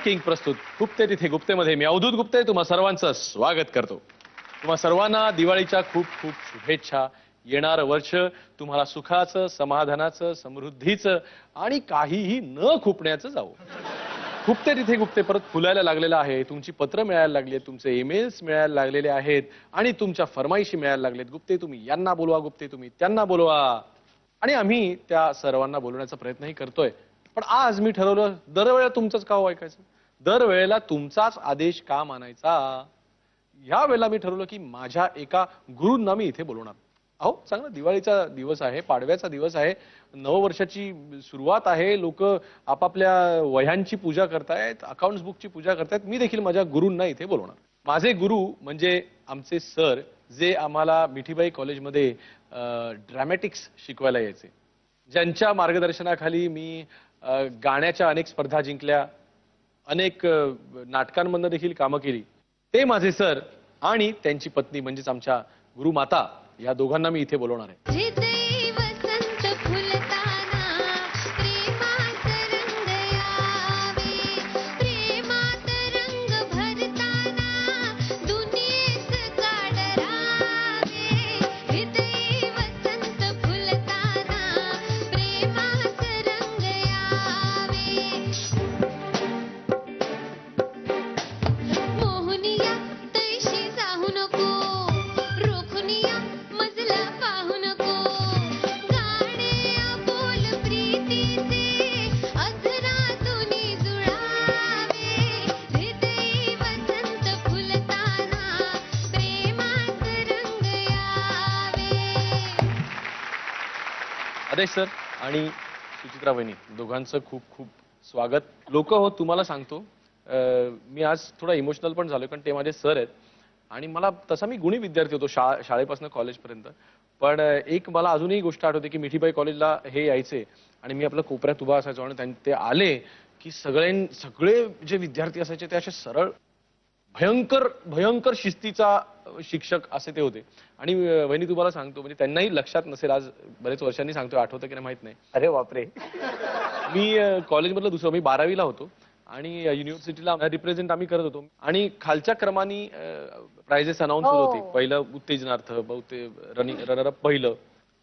King प्रस्तुत गुप्ते तिथे गुप्तेमध्ये मी अवधूत गुप्ते तुम्हा सर्वांचं स्वागत करतो। तुम्हा सर्वांना दिवाळीच्या खूप खूप शुभेच्छा। येणारं वर्ष तुम्हाला सुखाचं, समाधानाचं, समृद्धीचं आणि काहीही न खुपण्याचं जावो। गुप्ते तिथे गुप्ते परत फुलायला लागलेलं आहे। तुमची पत्र मिळायला लागली आहेत, तुमचे ईमेल्स मिळायला लागलेले आहेत आणि तुमच्या फरमाईशी मिळायला लागलेत। गुप्ते तुम्ही यांना बोलवा, गुप्ते तुम्ही त्यांना बोलवा आणि आम्ही त्या सर्वांना बोलवण्याचा प्रयत्नही करतोय। पण आज मी ठरवलं दरवेळेला तुमचंच का ऐकायचं, दरवेळेला तुमचाच आदेश का मानायचा। या वेळेला मी ठरवलं की माझ्या एका गुरूंना मी इथे बोलवणार। अहो चांगला दिवाळीचा दिवस आहे, पाडव्याचा दिवस आहे, नववर्षाची सुरुवात आहे, लोक आपापल्या वह्यांची पूजा करतायत, अकाउंट्स बुकची पूजा करतायत। मी देखील माझ्या गुरूंना इथे बोलवणार। माझे गुरु म्हणजे आमचे सर, जे आम्हाला मिठीबाई कॉलेजमध्ये ड्रॅमॅटिक्स शिकवायला यायचे, ज्यांच्या मार्गदर्शनाखाली मी गाण्याच्या अनेक स्पर्धा जिंकल्या, अनेक नाटकांमधनं देखील कामं केली। ते माझे सर आणि त्यांची पत्नी म्हणजेच आमच्या गुरुमाता, या दोघांना मी इथे बोलवणार आहे। आदेश सर आणि सुचित्रा वहिनी दोघांचं खूप खूप स्वागत। लोक हो तुम्हाला सांगतो, मी आज थोडा इमोशनल पण झालोय, कारण ते माझे सर आहेत आणि मला तसा मी गुणी विद्यार्थी होतो शाळेपासून कॉलेजपर्यंत। पण एक मला अजूनही गोष्ट आठवते की मिठीबाई कॉलेजला हे यायचे आणि मी आपल्या कोपऱ्यात उभा असायचो आणि ते आले की सगळे जे विद्यार्थी असायचे ते असे सरळ भयंकर शिस्तीचा शिक्षक असे ते होते। आणि वहिनी तुम्हाला सांगतो, म्हणजे त्यांनाही लक्षात नसेल, आज बरेच वर्षांनी सांगतोय, आठवतं की नाही माहित नाही। अरे बापरे, मी कॉलेजमधलं दुसरं, मी 12वीला होतो आणि युनिव्हर्सिटीला रिप्रेझेंट आम्ही करत होतो आणि खालच्या क्रमाने प्राइजेस अनाऊन्स होत होते। पहिलं उत्तेजनार्थ, रनर अप पहिलं,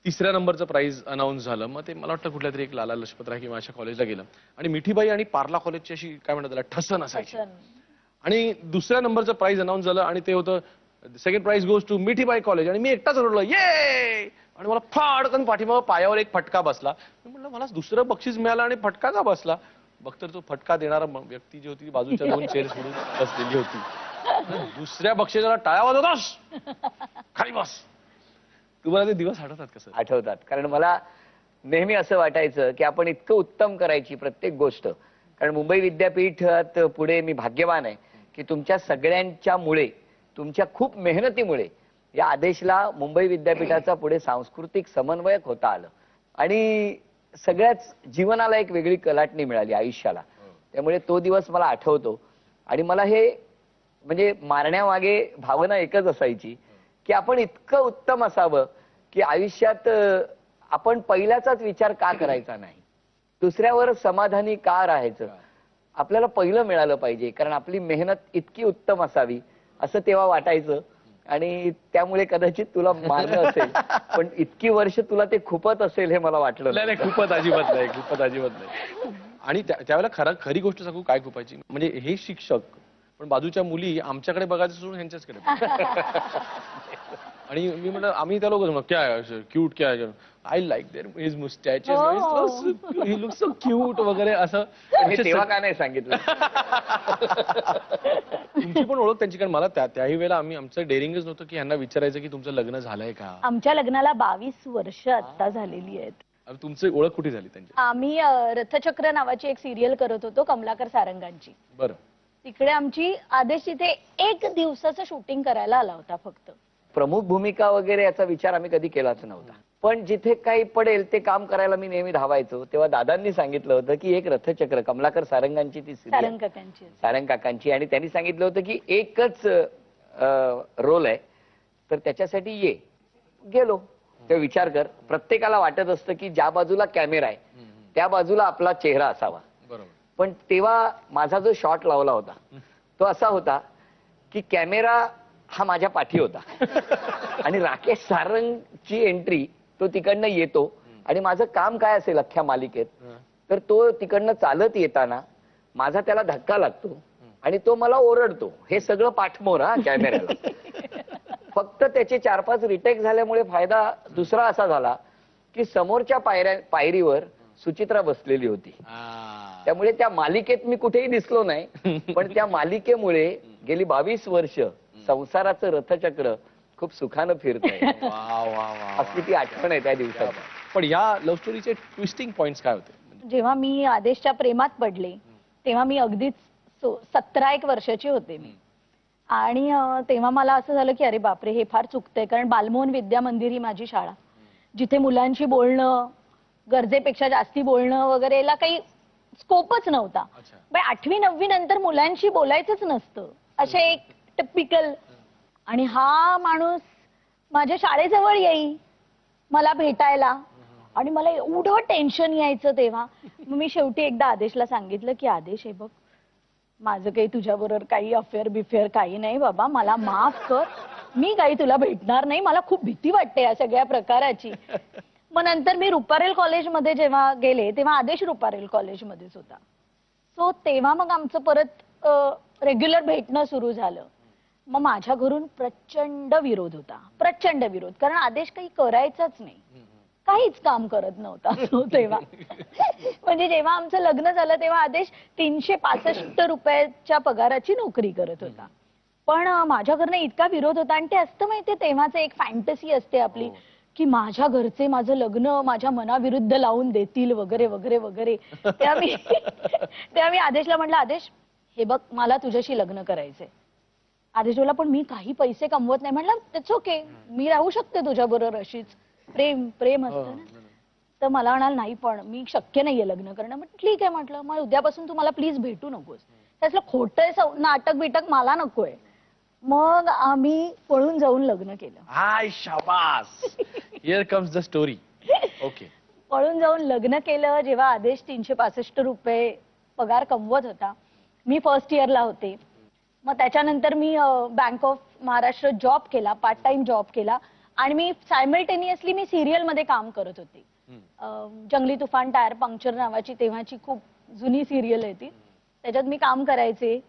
3ऱ्या नंबरचं प्राइज अनाऊन्स झालं। मग ते मला वाटतं कुठल्या तरी एक लाला लजपत राय किंवा अशा कॉलेजला गेलं आणि मिठीबाई आणि पार्ला कॉलेजची अशी काय म्हणतात त्याला ठसन असायची आणि 2ऱ्या नंबरचं प्राइज अनाऊन्स झालं आणि ते होतं second prize goes to Mithibai college आणि मी एकटाच रडलो ये, आणि मला फाडकन पाठीमागं पायावर एक फटका बसला। मी म्हटलं मला 2रं बक्षीस मिळालं आणि फटका का बसला। बघतर तो फटका देणारा व्यक्ती जी होती बाजूच्या 2 चेअर्स म्हणून बसलेली होती। 2ऱ्या बक्षिसाला टाळ्या वाजवतोस, खाली बस। तुम्हाला ते दिवस आठवतात का सर? आठवतात, कारण मला नेहमी असं वाटायचं की आपण इतकं उत्तम करायची प्रत्येक गोष्ट, कारण मुंबई विद्यापीठात पुढे मी भाग्यवान आहे की तुमच्या सगळ्यांच्यामुळे, तुमच्या खूप मेहनतीमुळे या आदेशला मुंबई विद्यापीठाचा पुढे सांस्कृतिक समन्वयक होता आलं आणि सगळ्याच जीवनाला एक वेगळी कलाटणी मिळाली, आयुष्याला। त्यामुळे तो दिवस मला आठवतो आणि मला हे म्हणजे मारण्यामागे भावना एकच असायची की आपण इतकं उत्तम असावं की आयुष्यात आपण पहिल्याचाच विचार का करायचा नाही, दुसऱ्यावर समाधानी का राहायचं, आपल्याला पहिलं मिळालं पाहिजे, कारण आपली मेहनत इतकी उत्तम असावी असं तेव्हा वाटायचं। आणि त्यामुळे कदाचित तुला मारलं असेल, पण इतकी वर्ष तुला ते खूपच असेल हे मला वाटलं नाही। खूपच अजिबात नाही, खूपच अजिबात नाही। आणि त्यावेळेला खरी गोष्ट सांगू काय खूपायची, म्हणजे हे शिक्षक पण बाजूच्या मुली आमच्याकडे बघायचं सोडून ह्यांच्याचकडे। आणि मी म्हटलं, आम्ही त्या लोक क्या क्यूट क्या I like their his mustaches, he looks so cute वगैरे असं। तेव्हा का नाही सांगितलं? तुमची पण ओळख त्यांची, कारण मला त्याही वेळेला आमचं डेअरिंगच नव्हतं की यांना विचारायचं की तुमचं लग्न झालंय का। आमच्या लग्नाला 22 वर्ष आता झालेली आहेत। तुमची ओळख कुठे झाली त्यांची? आम्ही रथचक्र नावाची एक सिरियल करत होतो कमलाकर सारंगांची। बरं, तिकडे आमची आदेश तिथे 1 दिवसाचं शूटिंग करायला आला होता फक्त। प्रमुख भूमिका वगैरे याचा विचार आम्ही कधी केलाच नव्हता, पण जिथे काही पडेल ते काम करायला मी नेहमी धावायचो। तेव्हा दादांनी सांगितलं होतं की एक रथचक्र, कमलाकर सारंगांची ती सारंग काकांची, आणि त्यांनी सांगितलं होतं की एकच रोल आहे, तर त्याच्यासाठी ये। गेलो, ते विचार कर, प्रत्येकाला वाटत असतं की ज्या बाजूला कॅमेरा आहे त्या बाजूला आपला चेहरा असावा, पण तेव्हा माझा जो शॉट लावला होता तो असा होता की कॅमेरा हा माझ्या पाठी होता आणि राकेश सारंगची एंट्री तो तिकडनं येतो आणि माझं काम काय असेल अख्ख्या मालिकेत तर तो तिकडनं चालत येताना माझा त्याला धक्का लागतो आणि तो मला ओरडतो. हे सगळं पाठमोर हा कॅमेऱ्याला. फक्त त्याचे 4-5 रिटेक झाल्यामुळे फायदा दुसरा असा झाला की समोरच्या पायरीवर सुचित्रा बसलेली होती. त्यामुळे त्या मालिकेत मी कुठेही दिसलो नाही, पण त्या मालिकेमुळे गेली 22 वर्ष संसाराचं रथचक्र खूप सुखानं फिरतंय. असली ती आठवण आहे त्या दिवसाची. पण या लव्ह स्टोरीचे ट्विस्टिंग पॉइंट्स काय होते? जेव्हा मी आदेशच्या प्रेमात पडले तेव्हा मी अगदीच 17-1 वर्षाची होते मी. आणि तेव्हा मला असं झालं की अरे बापरे हे फार चुकतंय, कारण बालमोहन विद्या मंदिर ही माझी शाळा जिथे मुलांशी बोलणं, गरजेपेक्षा जास्ती बोलणं वगैरेला काही स्कोपच नव्हता. पण 8वी-9वी नंतर मुलांशी बोलायचंच नसतं, असे एक टिपिकल. आणि हा माणूस माझ्या शाळेजवळ येई मला भेटायला आणि मला एवढं टेन्शन यायचं तेव्हा. मग मी शेवटी एकदा आदेशला सांगितलं की आदेश हे बघ माझं काही तुझ्याबरोबर काही अफेअर बिफेअर काही नाही बाबा, मला माफ कर, मी काही तुला भेटणार नाही, मला खूप भीती वाटते या सगळ्या प्रकाराची. मग नंतर मी रुपारेल कॉलेजमध्ये जेव्हा गेले तेव्हा आदेश रुपारेल कॉलेजमध्येच होता. सो तेव्हा मग आमचं परत रेग्युलर भेटणं सुरू झालं. मग माझ्या घरून प्रचंड विरोध होता, प्रचंड विरोध, कारण आदेश काही करायचाच नाही, काहीच काम करत नव्हता तो तेव्हा. म्हणजे जेव्हा आमचं लग्न झालं तेव्हा आदेश 365 रुपयाच्या पगाराची नोकरी करत होता. पण माझ्या घरनं इतका विरोध होता. आणि ते असतं माहितीये तेव्हाच एक फॅन्टसी असते आपली की माझ्या घरचे माझं लग्न माझ्या मनाविरुद्ध लावून देतील वगैरे वगैरे वगैरे. तेव्हा मी आदेशला म्हटलं आदेश हे बघ मला तुझ्याशी लग्न करायचंय. आदेश बोलला पण मी काही पैसे कमवत नाही. म्हटलं इट्स ओके, मी राहू शकते तुझ्या बरोबर अशीच, प्रेम प्रेम असतं ना. तर मला म्हणाल नाही पण मी शक्य नाहीये लग्न करणं. म्हटलं ठीक आहे, म्हटलं मग उद्यापासून तू मला प्लीज भेटू नकोस, त्यातलं खोटं नाटक बिटक मला नकोय. मग आम्ही पळून जाऊन लग्न केलं. हाय शाबास, here comes the story. Okay. पळून जाऊन लग्न केलं जेव्हा आदेश 365 रुपये पगार कमवत होता. मी फर्स्ट इयरला होते. मग त्याच्यानंतर मी बँक ऑफ महाराष्ट्र जॉब केला, पार्ट टाइम जॉब केला आणि मी सायमल्टेनियसली मी सिरियल मध्ये काम करत होते. जंगली तुफान टायर पंक्चर नावाची तेव्हाची खूप जुनी सिरियल आहे ती, त्याच्यात मी काम करायचे.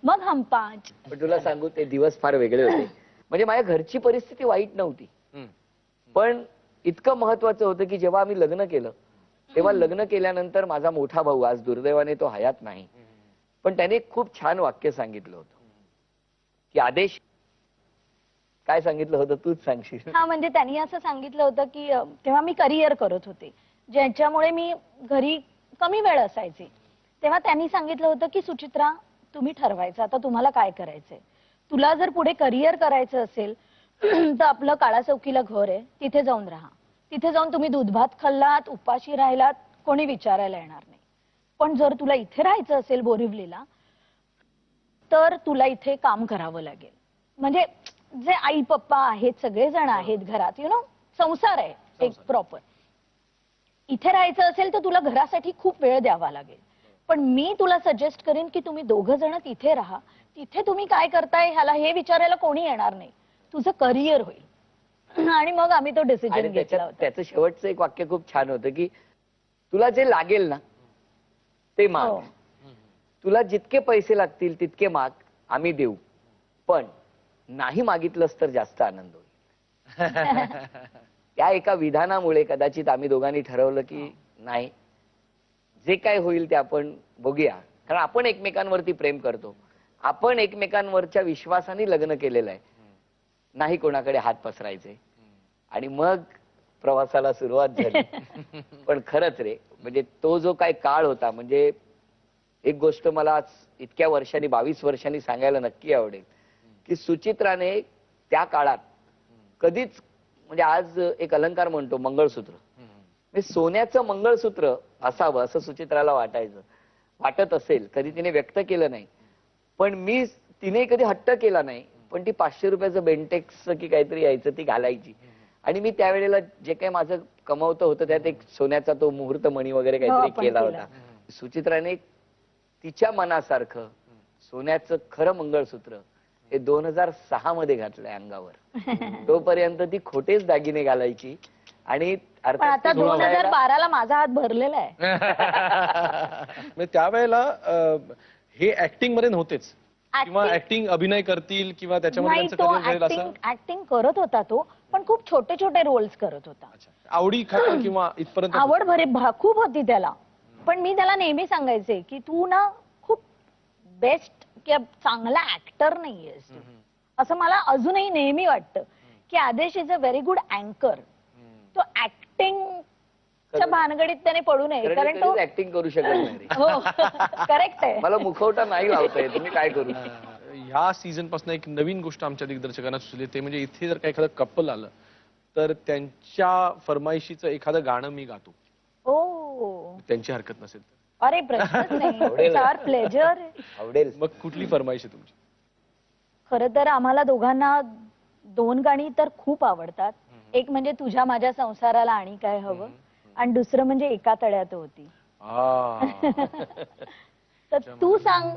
मग हम पांच. पण तुला सांगू ते दिवस फार वेगळे होते. म्हणजे माझ्या घरची परिस्थिती वाईट नव्हती, पण इतकं महत्वाचं होतं की जेव्हा आम्ही लग्न केलं तेव्हा लग्न केल्यानंतर माझा मोठा भाऊ, आज दुर्दैवाने तो हयात नाही, पण त्याने खूप छान वाक्य सांगितलं होतं की आदेश, काय सांगितलं होतं तूच सांगशील. हा म्हणजे त्यांनी असं सांगितलं होतं की तेव्हा मी करिअर करत होते ज्याच्यामुळे मी घरी कमी वेळ असायचे. तेव्हा त्यांनी सांगितलं होतं की सुचित्रा तुम्ही ठरवायचं आता तुम्हाला काय करायचंय. तुला जर पुढे करिअर करायचं असेल तर आपलं काळा चौकीला घर आहे, तिथे जाऊन राहा. तिथे जाऊन तुम्ही दूधभात खाल्लात, उपाशी राहिलात, कोणी विचारायला येणार नाही. पण जर तुला इथे राहायचं असेल बोरिवलीला तर तुला इथे काम करावं लागेल. म्हणजे जे आई पप्पा आहेत सगळेजण आहेत घरात, संसार आहे एक प्रॉपर. इथे राहायचं असेल तर तुला घरासाठी खूप वेळ द्यावा लागेल. पण मी तुला सजेस्ट करेन की तुम्ही दोघं जण तिथे राहा. तिथे तुम्ही काय करताय ह्याला हे विचारायला कोणी येणार नाही, तुझं करिअर होईल. आणि मग आम्ही तो डिसिजन घेतला होता. त्याचं शेवटचं एक वाक्य खूप छान होतं की तुला जे लागेल ना ते माग, तुला जितके पैसे लागतील तितके माग, आम्ही देऊ, पण नाही मागितलंस तर जास्त आनंद होईल. त्या एका विधानामुळे कदाचित आम्ही दोघांनी ठरवलं की नाही, जे काय होईल ते आपण बघूया. कारण आपण एकमेकांवरती प्रेम करतो, आपण एकमेकांवरच्या विश्वासाने लग्न केलेलं आहे, नाही कोणाकडे हात पसरायचे. आणि मग प्रवासाला सुरुवात झाली. पण खरंच रे, म्हणजे तो जो काय काळ होता, म्हणजे एक गोष्ट मला आज इतक्या वर्षांनी 22 वर्षांनी सांगायला नक्की आवडेल की सुचित्राने त्या काळात कधीच, म्हणजे आज एक अलंकार म्हणतो मंगळसूत्र, सोन्याचं मंगळसूत्र असावं असं सुचित्राला वाटत असेल. कधी तिने व्यक्त केलं नाही, पण तिने कधी हट्ट केला नाही, पण ती 500 रुपयाचं बेंटेक्स की काहीतरी यायचं ती घालायची. आणि मी त्यावेळेला जे काही माझं कमवतं होतं त्यात एक सोन्याचा तो मुहूर्त मणी वगैरे काहीतरी केला होता. सुचित्राने तिच्या मनासारखं सोन्याचं खरं मंगळसूत्र हे 2006 मध्ये घातलंय अंगावर. तोपर्यंत ती खोटेच दागिने घालायची आणि पण आता 2012ला माझा हात भरलेला आहे. म्हणजे त्यावेळेला हे ऍक्टिंग मध्ये नव्हतेच किंवा ऍक्टिंग अभिनय करतील किंवा त्याच्यामध्ये नाही, त्यांचं तो करिअर जाईल असं ऍक्टिंग करत होता तो, पण खूप छोटे छोटे रोल्स करत होता. आवडी खातर किंवा इथपर्यंत आवड खूप होती त्याला. पण मी त्याला नेहमी सांगायचे की तू ना खूप बेस्ट किंवा चांगला ऍक्टर नाहीयेस तू. असं मला अजूनही नेहमी वाटतं की आदेश इज अ व्हेरी गुड अँकर. तो ऍक्टिंगच्या भानगडीत त्याने पडू नये, कारण तो ऍक्टिंग करू शकत नाही. हो करेक्ट आहे. मला मुखवटा नाही लावता येत, मी काय करू. ह्या सीझन पासून एक नवीन गोष्ट आमच्या दिग्दर्शकांना सुचली, ते म्हणजे इथे जर का एखादं कपल आलं तर त्यांच्या फरमाईशीचं एखादं गाणं मी गातो. ओ त्यांची हरकत नसेल तर. अरे प्रश्नच नाही. फार प्लेजर. आवडेल. मग कुठली फरमाईश आहे तुमची? खरं तर आम्हाला दोघांना 2 गाणी तर खूप आवडतात. एक म्हणजे तुझ्या माझ्या संसाराला आणि काय हवं, आणि दुसरं म्हणजे एका तळ्यात होती. तर तू सांग,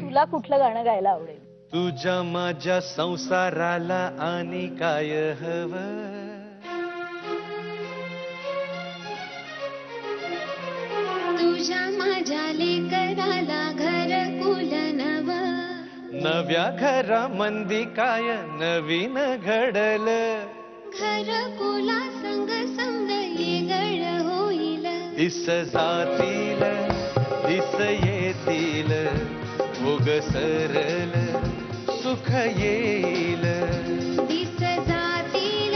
तुला कुठलं गाणं गायला आवडेल? तुझ्या माझ्या संसाराला आणि काय हवं, तुझ्या माझ्या लेकराला घर कुल नव, नव्या घरामंदी काय नवीन घडल, घर कुला संग समज येगळ होईल, दिस जातील दिस येतील, भोग सरल सुख येईल, दिस जातील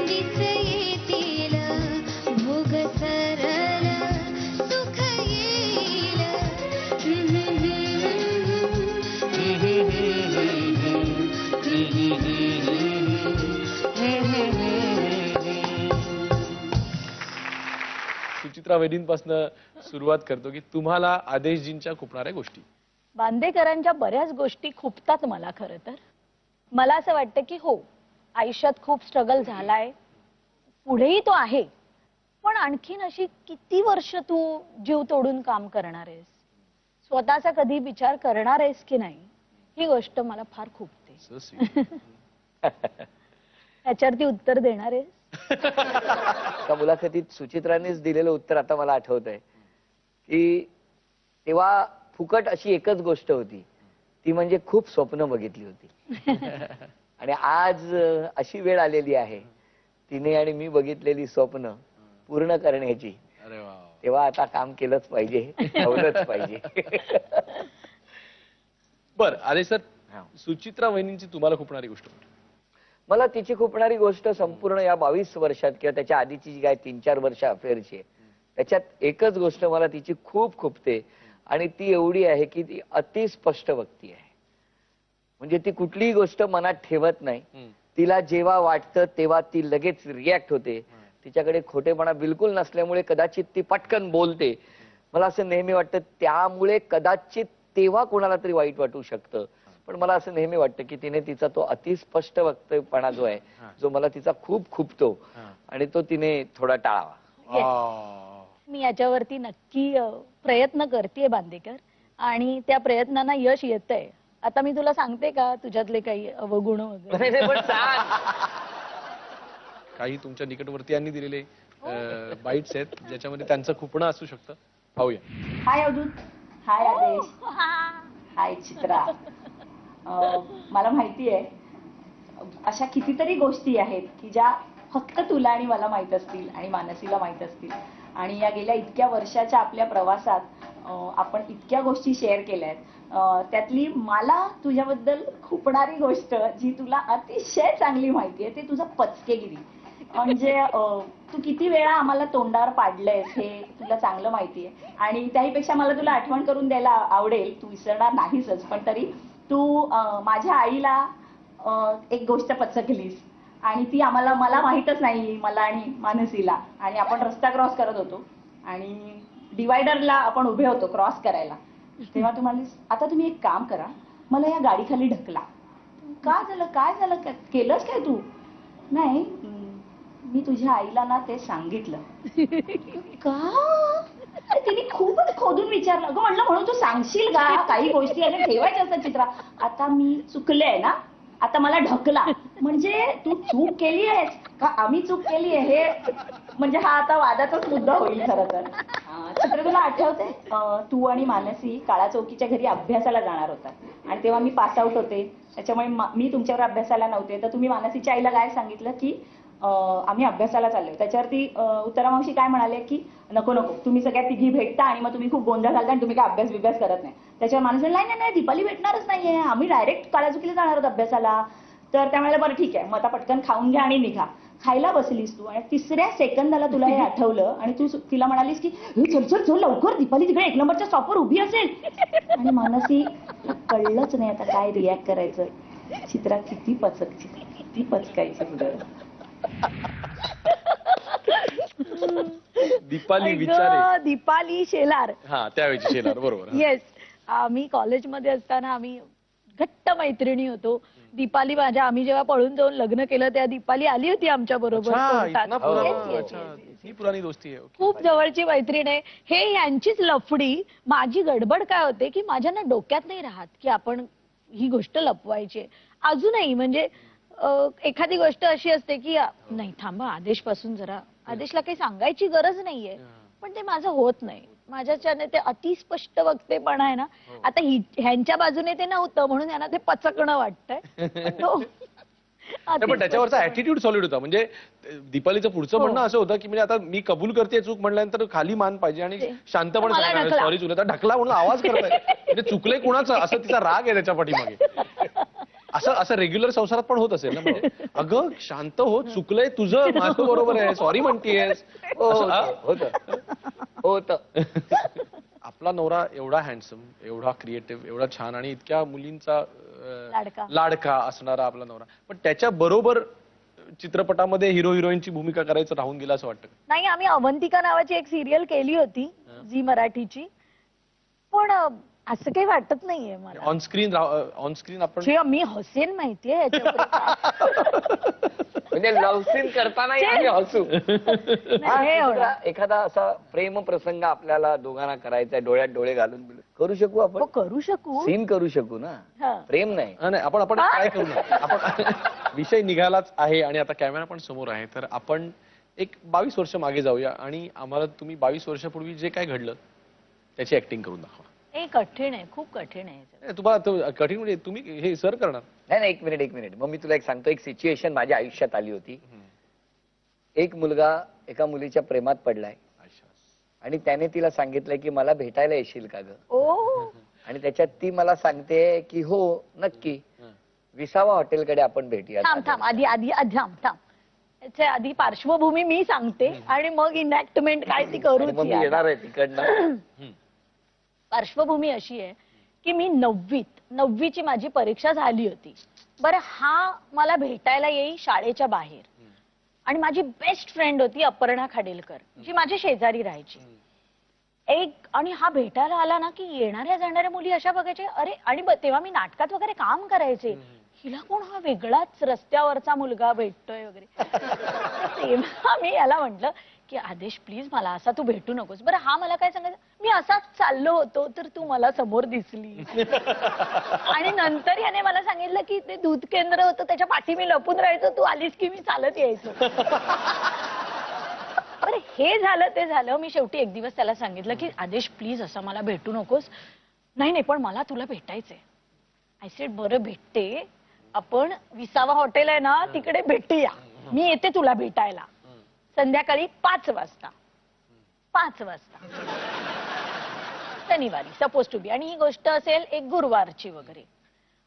दिस येतील, भोग सरल सुख येईल. सुचित्रा वहिनींपासून सुरुवात करतो की तुम्हाला आदेशजींच्या खुपणाऱ्या गोष्टी. बांदेकरांच्या बऱ्याच गोष्टी खुपतात मला. खरं तर मला असं वाटतं की हो, आयुष्यात खूप स्ट्रगल झालाय, पुढेही तो आहे, पण आणखीन अशी किती वर्ष तू जीव तोडून काम करणार आहेस, स्वतःचा कधी विचार करणार आहेस की नाही, ही गोष्ट मला फार खुपते. याच्यावरती उत्तर देणार आहेस? त्या मुलाखतीत सुचित्रानेच दिलेलं उत्तर आता मला आठवत आहे की तेव्हा फुकट अशी एकच गोष्ट होती, ती म्हणजे खूप स्वप्न बघितली होती. आणि आज अशी वेळ आलेली आहे तिने आणि मी बघितलेली स्वप्न पूर्ण करण्याची. अरे वा. तेव्हा आता काम केलंच पाहिजे, ठेवलंच पाहिजे. बर आदेश सर, सुचित्रा वहिनींची तुम्हाला खुपणारी गोष्ट? मला तिची खुपणारी गोष्ट संपूर्ण या 22 वर्षात किंवा त्याच्या आधीची जी काय 3-4 वर्ष अफेअरची आहे, त्याच्यात एकच गोष्ट मला तिची खूप खुपते, आणि ती एवढी आहे की ती अतिस्पष्ट व्यक्ती आहे. म्हणजे ती कुठलीही गोष्ट मनात ठेवत नाही. तिला जेव्हा वाटतं तेव्हा ती लगेच रिॲक्ट होते. तिच्याकडे खोटेपणा बिलकुल नसल्यामुळे कदाचित ती पटकन बोलते. मला असं नेहमी वाटतं त्यामुळे कदाचित तेव्हा कोणाला तरी वाईट वाटू शकतं, पण मला असं नेहमी वाटतं की तिने तिचा तो अतिस्पष्ट वक्तव्यपणा जो आहे, जो मला तिचा खूप खुपतो, आणि तो तिने थोडा टाळावा. मी याच्यावरती नक्की प्रयत्न करतेय बांदेकर, आणि त्या प्रयत्नांना यश येतंय. आता मी तुला सांगते का तुझ्यातले काही अवगुण वगैरे? काही तुमच्या निकटवर्ती यांनी दिलेले बाईट्स आहेत ज्याच्यामध्ये त्यांचं खुपणं असू शकतं. पाहूया. हाय अवधूत. हाय आदेश. हाय चित्रा. मला माहिती आहे अशा कितीतरी गोष्टी आहेत की ज्या फक्त तुला आणि मला माहित असतील आणि मानसीला माहित असतील, आणि या गेल्या इतक्या वर्षाच्या आपल्या प्रवासात आपण इतक्या गोष्टी शेअर केल्या आहेत. त्यातली मला तुझ्याबद्दल खुपणारी गोष्ट जी तुला अतिशय चांगली माहिती आहे, ते तुझं पचकेगिरी. म्हणजे तू किती वेळा आम्हाला तोंडावर पाडलंयस हे तुला चांगलं माहिती आहे, आणि त्याहीपेक्षा मला तुला आठवण करून द्यायला आवडेल, तू विसरणार नाहीसच, पण तरी तू माझ्या आईला एक गोष्ट पचकलीस, आणि ती मला माहीतच नाही, मला आणि मानसीला. आणि आपण रस्ता क्रॉस करत होतो आणि डिवायडरला आपण उभे होतो क्रॉस करायला, तेव्हा तू म्हणलीस आता तुम्ही एक काम करा, मला या गाडीखाली ढकला. काय झालं केलंच काय तू? नाही, मी तुझ्या आईला ना ते सांगितलं. का? तिने खूपच खोदून विचारलं. अगं म्हणलं म्हणून तू सांगशील का काही गोष्टी आणि ठेवायच्या असतात चित्रा. आता मी चुकले ना, आता मला ढकला. म्हणजे तू चूक केली आहेस का आम्ही चूक केली आहे, हे म्हणजे हा आता वादाचाच मुद्दा होईल खरं तर. चित्र तुला आठवते तू आणि मानसी काळा चौकीच्या घरी अभ्यासाला जाणार होता आणि तेव्हा मी पास आउट होते, त्याच्यामुळे मी तुमच्यावर अभ्यासाला नव्हते. तर तुम्ही मानसीच्या आईला काय सांगितलं की आम्ही अभ्यासाला चाललोय. त्याच्यावरती उत्तरा मावशी काय म्हणाले की नको नको, तुम्ही सगळ्या तिघी भेटता आणि मग तुम्ही खूप गोंधळ घालता आणि तुम्ही काय अभ्यास बिभ्यास करत नाही. त्याच्यावर माणूस नाही नाही दीपाली भेटणारच नाहीये, आम्ही डायरेक्ट काळाचुकीला जाणार आहोत अभ्यासाला. तर त्यामुळे बरं ठीक आहे, मग आता पटकन खाऊन घ्या आणि निघा. खायला बसलीस तू आणि 3ऱ्या सेकंदाला तुला हे आठवलं आणि तू तिला म्हणालीस की चल चल चल लवकर, दीपाली तिकडे 1 नंबरच्या स्टॉपवर उभी असेल. आणि मानसी कळलंच नाही आता काय रिॲक्ट करायचं. चित्रा किती पचकायची पुढे. दीपाली विचारे. दीपाली शेलार. हा, त्यावेळेची शेलार, बरोबर. येस. आम्ही कॉलेजमध्ये असताना आम्ही घट्ट मैत्रिणी होतो. दीपाली आम्ही जेव्हा पळून जाऊन लग्न केलं त्या दीपाली आली होती आमच्या बरोबर. पुराणी दोस्ती आहे. खूप जवळची मैत्रीण आहे. हे यांचीच लफडी. माझी गडबड काय होते की माझ्या ना डोक्यात नाही राहत की आपण ही गोष्ट लपवायची. अजूनही म्हणजे एखादी गोष्ट अशी असते की नाही थांबा, आदेशपासून जरा, आदेशला काही सांगायची गरज नाहीये, पण ते माझं होत नाही. माझ्याच्याने ते अतिस्पष्ट वक्तेपणा आहे ना. आता ह्यांच्या बाजूने ते नव्हतं म्हणून यांना ते पचकणं वाटतंय. पण त्याच्यावरचा ऍटिट्यूड सॉलिड होता. म्हणजे दीपालीचं पुढचं म्हणणं असं होतं की म्हणजे आता मी कबूल करते चूक म्हटल्यानंतर खाली मान पाहिजे आणि शांतपणे सांगायला सॉरी चुकलं. ढकला म्हणून आवाज करताय म्हणजे चुकलंय कुणाचं, असं तिचा राग आहे त्याच्या पाठीमागे. असं रेग्युलर संसारात पण होत असेल ना. म्हणजे अगं शांत हो, चुकलंय तुझं, माझं बरोबर आहे, सॉरी म्हणतेस. होत. आपला नवरा एवढा हँडसम, एवढा क्रिएटिव्ह, एवढा छान आणि इतक्या मुलींचा लाडका असणारा आपला नवरा, पण त्याच्या बरोबर चित्रपटामध्ये हिरो हिरोईनची भूमिका करायचं राहून गेला असं वाटतं? नाही, आम्ही अवंतिका नावाची एक सिरियल केली होती झी मराठीची, पण असं काही वाटत नाहीये मला. ऑनस्क्रीन आपण मी हसेन माहितीये म्हणजे लव्ह सीन करताना हसू. एखादा असा प्रेम प्रसंग आपल्याला दोघांना करायचा, डोळ्यात डोळे घालून करू शकू आपण? करू शकू, सीन करू शकू ना, प्रेम नाही. आपण काय करू ना, आपण विषय निघालाच आहे आणि आता कॅमेरा पण समोर आहे, तर आपण एक 22 वर्ष मागे जाऊया आणि आम्हाला तुम्ही 22 वर्षापूर्वी जे काय घडलं त्याची ऍक्टिंग करून दाखवा. कठीण आहे, खूप कठीण आहे. तुम्हाला कठीण म्हणजे तुम्ही हे सर करणार? नाही, एक मिनिट. मग मी तुला एक सांगतो. एक सिच्युएशन माझ्या आयुष्यात आली होती. एक मुलगा एका मुलीच्या प्रेमात पडलाय आणि त्याने तिला सांगितलंय की मला भेटायला येशील का ग? आणि त्याच्यात ती मला सांगते की हो नक्की, विसावा हॉटेलकडे आपण भेटूया. थांब याच्या आधी पार्श्वभूमी मी सांगते आणि मग इनॅक्टमेंट काय ती करू. येणार आहे तिकडनं. पार्श्वभूमी अशी आहे की मी 9वीची माझी परीक्षा झाली होती. बरं, हा मला भेटायला येई शाळेच्या बाहेर आणि माझी बेस्ट फ्रेंड होती अपर्णा खाडेलकर, जी माझ्या शेजारी राहायची. आणि हा भेटायला आला ना की येणाऱ्या जाणाऱ्या मुली अशा बघायचे, अरे, आणि तेव्हा मी नाटकात वगैरे काम करायचे, हिला कोण हा वेगळाच रस्त्यावरचा मुलगा भेटतोय वगैरे. तेव्हा मी याला म्हंटल की आदेश प्लीज मला असा तू भेटू नकोस. बरं, हा मला काय सांगायचं, मी असाच चाललो होतो तर तू मला समोर दिसली. आणि नंतर याने मला सांगितलं की ते दूध केंद्र होतं त्याच्या पाठी मी लपून राहायचो, तू आलीस की मी चालत यायचो. बरं, हे झालं ते झालं. मी शेवटी एक दिवस त्याला सांगितलं की आदेश प्लीज असं मला भेटू नकोस. नाही पण मला तुला भेटायचंय. आय सेड बरं भेटते, आपण विसावा हॉटेल आहे ना तिकडे भेटूया, मी येते तुला भेटायला संध्याकाळी 5 वाजता शनिवारी सपोज टू बी. आणि ही गोष्ट असेल एक गुरुवारची वगैरे.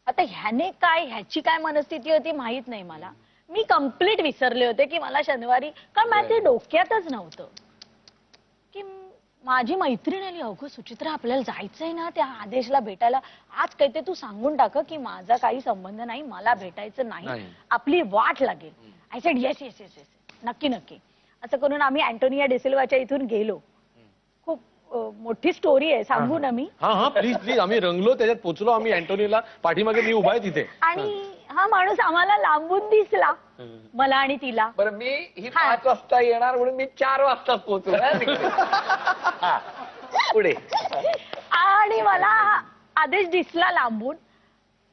आता ह्याची काय मनस्थिती होती माहित नाही मला. मी कम्प्लीट विसरले होते की मला शनिवारी, कारण मला ते डोक्यातच नव्हतं की माझी मैत्रीण आली, अगं सुचित्रा आपल्याला जायचंय ना त्या आदेशला भेटायला, आज काही ते तू सांगून टाक की माझा काही संबंध नाही, मला भेटायचं नाही, आपली वाट लागेल. I said yes yes yes yes, नक्की. असं करून आम्ही अँटोनिया डिसिल्वाच्या इथून गेलो. खूप मोठी स्टोरी आहे, सांगू ना मी? हा प्लीज. आम्ही रंगलो, त्याच्यात पोचलो आम्ही अँटोनियाला, पाठीमागे मी उभा आहे तिथे. आणि हा माणूस आम्हाला लांबून दिसला, मला आणि तिला. बरं, मी ही 5 वाजता येणार म्हणून मी 4 वाजता पोहोचलो. पुढे. आणि मला आदेश दिसला लांबून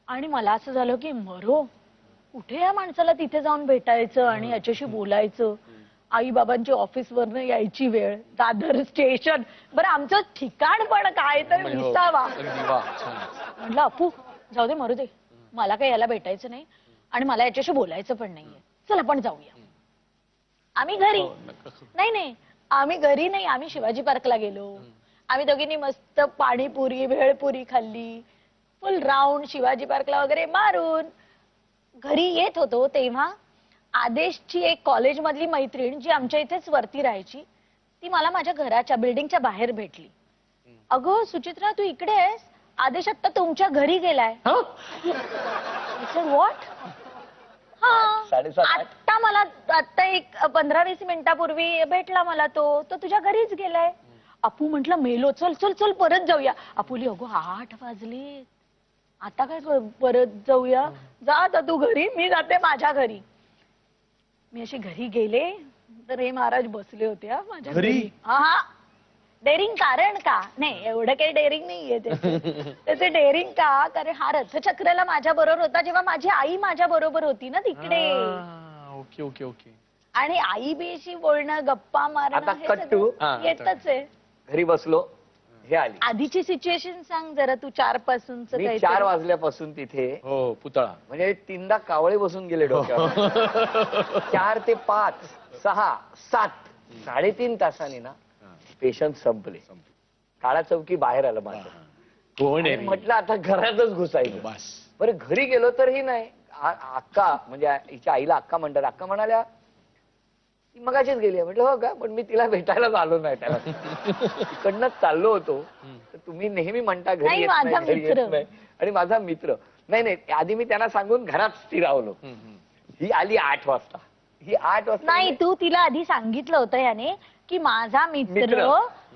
आणि मला असं झालं की मरो कुठे या माणसाला तिथे जाऊन भेटायचं आणि याच्याशी बोलायचं. आई बाबांची ऑफिसवरनं यायची वेळ, दादर स्टेशन, बरं आमचं ठिकाण पण काय तर विसावा. अगदी वा, छान. म्हटलं अपू जाऊ दे मरू दे, मला काही याला भेटायचं नाही आणि मला याच्याशी बोलायचं पण नाहीये, चल आपण जाऊया. आम्ही घरी नाही आम्ही घरी नाही, आम्ही शिवाजी पार्कला गेलो. आम्ही दोघींनी मस्त पाणीपुरी भेळपुरी खाल्ली, फुल राऊंड शिवाजी पार्कला वगैरे मारून घरी येत होतो तेव्हा आदेशची एक कॉलेजमधली मैत्रीण जी आमच्या इथेच वरती राहायची ती मला माझ्या घराच्या बिल्डिंगच्या बाहेर भेटली. अगं सुचित्रा तू इकडे आहेस, आदेश आता तुमच्या घरी गेलाय. व्हॉट? हा 7:30 मला आता एक 15-20 मिनिटापूर्वी भेटला मला तो तुझ्या घरीच गेलाय. अपू म्हंटल मेलो, चल चल चल परत जाऊया. अपुली अगो 8 वाजले, आता काय परत जाऊया, जा आता तू घरी, मी जाते माझ्या घरी. मी अशी घरी गेले तर हे महाराज बसले होते माझ्या घरी. हा डेअरिंग कारण का नाही, एवढं काही डेअरिंग नाहीये त्याचे डेअरिंग का, कारण हा रथचक्राला माझ्या बरोबर होता जेव्हा माझी आई माझ्या बरोबर होती ना तिकडे. Okay okay okay. आणि आई बीशी बोलणं गप्पा मारणं हे सगळं येतच आहे. घरी बसलो, हे आली. आधीची सिच्युएशन सांग जरा तू 4 पासूनच. मी 4 वाजल्यापासून तिथे, हो पुतळा म्हणजे 3दा कावळे बसून गेले डोक्यावर. 4 ते 5, 6, 7, 3.5 तासांनी ना पेशंट संपले. काळा चौकी बाहेर आलं माझं. कोण आहे? म्हटलं आता घरातच घुसायचं. बस. बरं घरी गेलो तरीही नाही. अक्का म्हणजे हिच्या आईला अक्का म्हणतात. अक्का म्हणाल्या ती मगाशीच गेली. म्हटलं हो का, पण मी तिला भेटायलाच आलो नाही. त्याला इकडनंच चाललो होतो. तर तुम्ही नेहमी म्हणता घरी येत नाही. आणि माझा मित्र नाही आधी मी त्यांना सांगून घरात स्थिरावलो. ही आली 8 वाजता. ही 8 वाजता नाही, तू तिला आधी सांगितलं होतं याने की माझा मित्र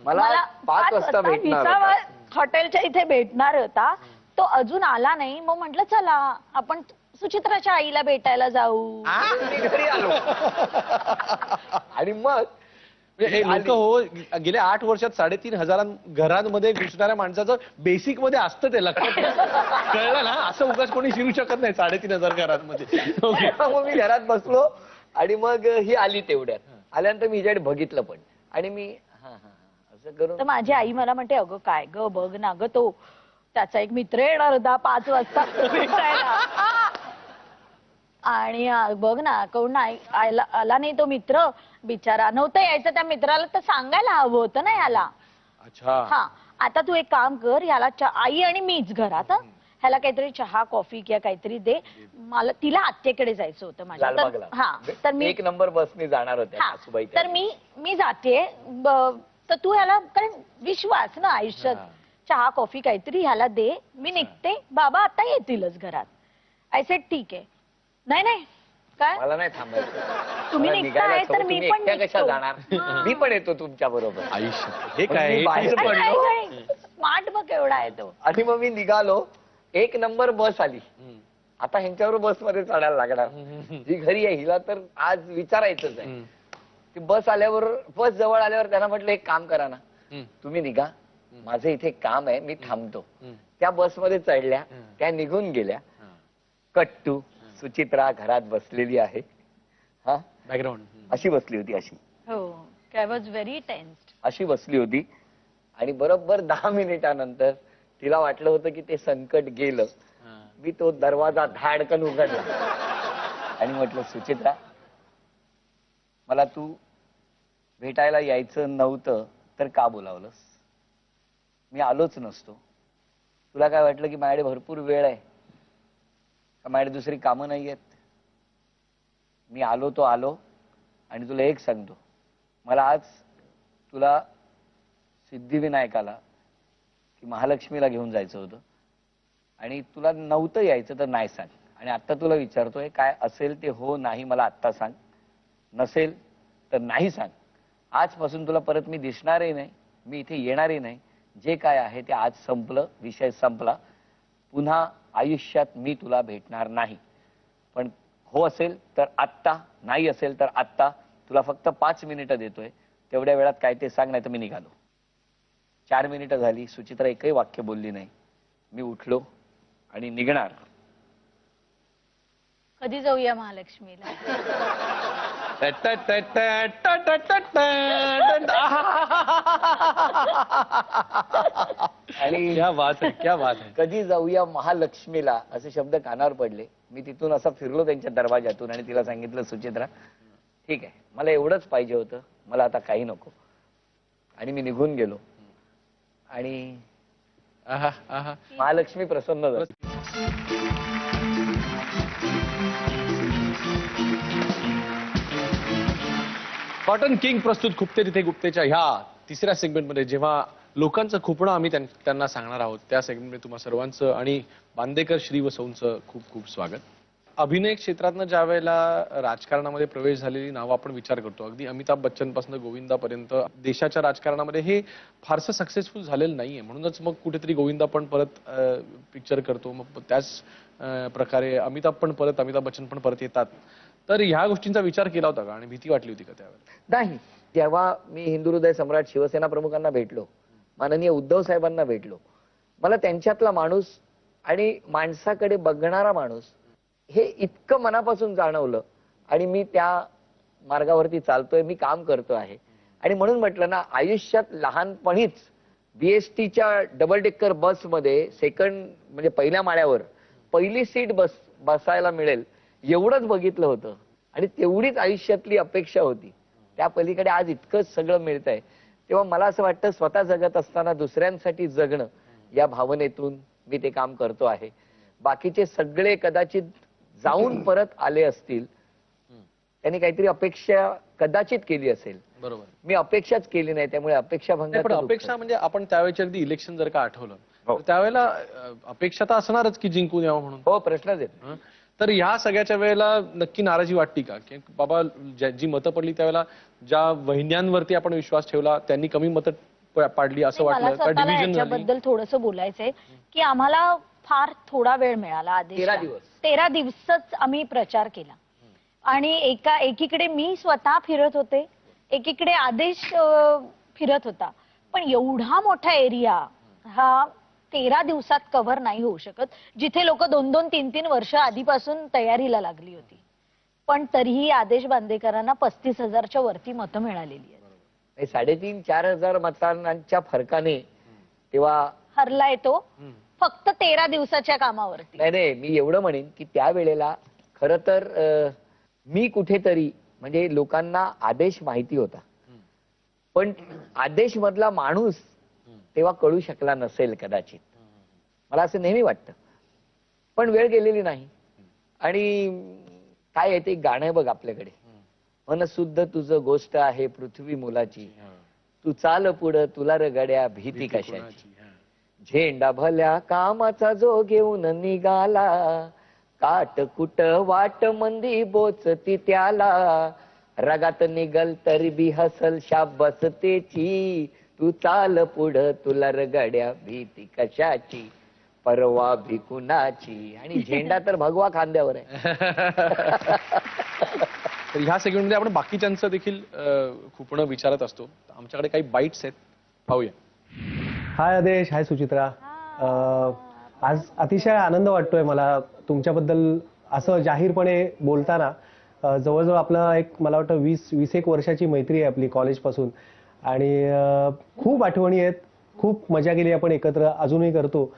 मला 5 वाजता भेटणार होता. हॉटेलच्या इथे भेटणार होता, तो अजून आला नाही. मग म्हंटल चला आपण सुचित्राच्या आईला भेटायला जाऊ. मी घरी आलो. आणि मग हे लोक हो गेल्या 8 वर्षात 3,500 घरांमध्ये घुसणाऱ्या माणसाचं बेसिक मध्ये असतं ते लक्षात कळलं ना. असं उगाच कोणी शिरू शकत नाही 3,500 घरांमध्ये. मग मी घरात बसलो आणि मग ही आली. तेवढ्यात आल्यानंतर मी हिच्याकडे बघितलं पण, आणि मी असं करून तर माझी आई मला म्हणते अगं काय ग बघ ना ग, तो त्याचा एक मित्र येणार होता 5 वाजता भेटायला. आणि बघ ना कोण आला नाही तो मित्र बिचारा. नव्हतं यायचं त्या मित्राला तर सांगायला हवं होतं ना याला. अच्छा. हा आता तू एक काम कर, याला आई आणि मीच घरात, ह्याला काहीतरी चहा कॉफी किंवा काहीतरी दे. मला तिला आत्याकडे जायचं होतं माझ्या. हा तर मी 1 नंबर बसने जाणार होते. तर मी जाते. तर तू ह्याला, कारण विश्वास ना आयुष्यात, चहा कॉफी काहीतरी ह्याला दे, मी निघते. बाबा आता येतीलच घरात. आय सेड ठीक आहे. नाही काय मला नाही थांबायचं. तुम्ही निघताय तर मी पण कशा जाणार, मी पण येतो तुमच्या बरोबर. आयुष्य हे काय स्मार्ट बघ एवढा आहे तो. आणि मग मी निघालो. 1 नंबर बस आली. आता ह्यांच्यावर बसमध्ये चढायला लागणार. जी घरी आहे हिला तर आज विचारायचंच आहे. ती बस आल्यावर, बस जवळ आल्यावर त्यांना म्हटलं एक काम करा ना, तुम्ही निघा, माझं इथे काम आहे, मी थांबतो. त्या बसमध्ये चढल्या, त्या निघून गेल्या. कट्टू सुचित्रा घरात बसलेली आहे. हा बॅकग्राऊंड अशी बसली होती. अशी आय वॉज व्हेरी टेन्स्ड. अशी बसली होती. आणि बरोबर 10 मिनिटानंतर तिला वाटलं होतं की ते संकट गेलं. मी तो दरवाजा धाडकन उघडला आणि म्हटलं सुचित्रा, मला तू भेटायला यायचं नव्हतं तर का बोलावलंस? मी आलोच नसतो. तुला काय वाटलं की माझ्याकडे भरपूर वेळ आहे का, माझ्याकडे दुसरी कामं नाही आहेत? मी आलो तो आलो. आणि तुला एक सांगतो, मला आज तुला सिद्धिविनायकाला की महालक्ष्मीला घेऊन जायचं होतं आणि तुला नव्हतं यायचं तर नाही सांग. आणि आता तुला विचारतोय, काय असेल ते हो नाही मला आत्ता सांग, नसेल तर नाही सांग. आजपासून तुला परत मी दिसणारही नाही, मी इथे येणारही नाही. जे काय आहे ते आज संपलं, विषय संपला. पुन्हा आयुष्यात मी तुला भेटणार नाही. पण हो असेल तर आत्ता, नाही असेल तर आत्ता. तुला फक्त 5 मिनिटं देतोय, तेवढ्या वेळात काय ते सांग, नाही तर मी निघालो. 4 मिनिटं झाली, सुचित्रा एकही वाक्य बोलली नाही. मी उठलो आणि निघणार. कधी जाऊया महालक्ष्मीला? आणि क्या बात है, क्या बात है. कधी जाऊया महालक्ष्मीला असे शब्द कानावर पडले. मी तिथून असं फिरलो त्यांच्या दरवाजातून आणि तिला सांगितलं, सुचित्रा ठीक आहे, मला एवढंच पाहिजे होतं, मला आता काही नको. आणि मी निघून गेलो आणि आहा, आहा. महालक्ष्मी प्रसन्न झाली. कॉटन किंग प्रस्तुत खुपते तिथे गुप्तेच्या ह्या तिसऱ्या सेगमेंटमध्ये जेव्हा लोकांचं खुपणं आम्ही त्यांना सांगणार आहोत, त्या सेगमेंटमध्ये तुम्हा सर्वांचं आणि बांदेकर श्री व सौंचं खूप खूप स्वागत. अभिनय क्षेत्रातनं ज्या वेळेला राजकारणामध्ये प्रवेश झालेली नावं आपण विचार करतो, अगदी अमिताभ बच्चन पासून गोविंदापर्यंत देशाच्या राजकारणामध्ये हे फारसं सक्सेसफुल झालेलं नाहीये. म्हणूनच मग कुठेतरी गोविंदा पण परत पिक्चर करतो, मग त्याच प्रकारे अमिताभ बच्चन पण परत येतात. तर ह्या गोष्टींचा विचार केला होता का आणि भीती वाटली होती का त्यावेळेला? नाही. जेव्हा मी हिंदू हृदय सम्राट शिवसेना प्रमुखांना भेटलो, माननीय उद्धव साहेबांना भेटलो, मला त्यांच्यातला माणूस आणि माणसाकडे बघणारा माणूस हे इतकं मनापासून जाणवलं आणि मी त्या मार्गावरती चालतोय, मी काम करतो आहे. आणि म्हणून म्हटलं ना, आयुष्यात लहानपणीच बीएसटीच्या डबल डेकर बसमध्ये सेकंड म्हणजे पहिल्या माळ्यावर पहिली सीट बसायला मिळेल एवढंच बघितलं होतं आणि तेवढीच आयुष्यातली अपेक्षा होती. त्या पलीकडे आज इतकं सगळं मिळतंय, तेव्हा मला असं वाटतं स्वतः जगत असताना दुसऱ्यांसाठी जगणं या भावनेतून मी ते काम करतो आहे. बाकीचे सगळे कदाचित जाऊन परत आले असतील, त्यांनी काहीतरी अपेक्षा कदाचित केली असेल. बरोबर. मी अपेक्षाच केली नाही, त्यामुळे अपेक्षा भंग. पण अपेक्षा म्हणजे आपण त्यावेळेच्या अगदी इलेक्शन जर का आठवलं हो. तर त्यावेळेला अपेक्षा तर असणारच की जिंकून यावं म्हणून. हो, प्रश्नच येतो. तर ह्या सगळ्याच्या वेळेला नक्की नाराजी वाटती का की बाबा जी मतं पडली त्यावेळेला ज्या वहिन्यांवरती आपण विश्वास ठेवला त्यांनी कमी मतं पाडली असं मला वाटलं का? स्वतःला डिव्हिजन झाली? याच्याबद्दल थोडंसं बोलायचंय की आम्हाला फार थोडा वेळ मिळाला. आदेश 13 दिवस. 13 दिवसच आम्ही प्रचार केला आणि एकीकडे मी स्वतः फिरत होते, एकीकडे आदेश फिरत होता. पण एवढा मोठा एरिया हा 13 दिवसात कव्हर नाही होऊ शकत, जिथे लोक 2-2, 3-3 वर्ष आधीपासून तयारीला लागली होती. पण तरीही आदेश बांदेकरांना 35,000च्या वरती मतं मिळालेली आहेत. 3,500-4,000 हजार मतांच्या फरकाने तेव्हा हरलाय तो फक्त 13 दिवसाच्या कामावरती. नाही, मी एवढं म्हणेन की त्यावेळेला खरं तर मी कुठेतरी म्हणजे लोकांना आदेश माहिती होता, पण आदेश मधला माणूस तेव्हा कळू शकला नसेल कदाचित, मला असं नेहमी वाटतं. पण वेळ गेलेली नाही. आणि काय आहे ते गाणं बघ आपल्याकडे, मन शुद्ध तुझं गोष्ट आहे पृथ्वी मुलाची, तू चाल पुढं तुला र गड्या भीती कशाची, झेंडा भल्या कामाचा जो घेऊन निघाला, काट कुट वाट मंदी बोचती त्याला, रगात निघल तरी बी हसल शाब्बास तेची, तू चाल पुढं तुला र गड्या भीती कशाची, परवा भी कुणाची. आणि झेंडा तर भगवा खांद्यावर आहे. तर ह्या सेगमेंटमध्ये आपण बाकीच्यांचं देखील खुपणं विचारत असतो. आमच्याकडे काही बाईट्स आहेत, पाहूया. हाय आदेश, हाय सुचित्रा. आज अतिशय आनंद वाटतोय मला तुमच्याबद्दल असं जाहीरपणे बोलताना. जवळजवळ आपला मला वाटतं 20-21 वर्षाची मैत्री आहे आपली कॉलेजपासून आणि खूप आठवणी आहेत, खूप मजा केली आपण एकत्र, अजूनही करतो.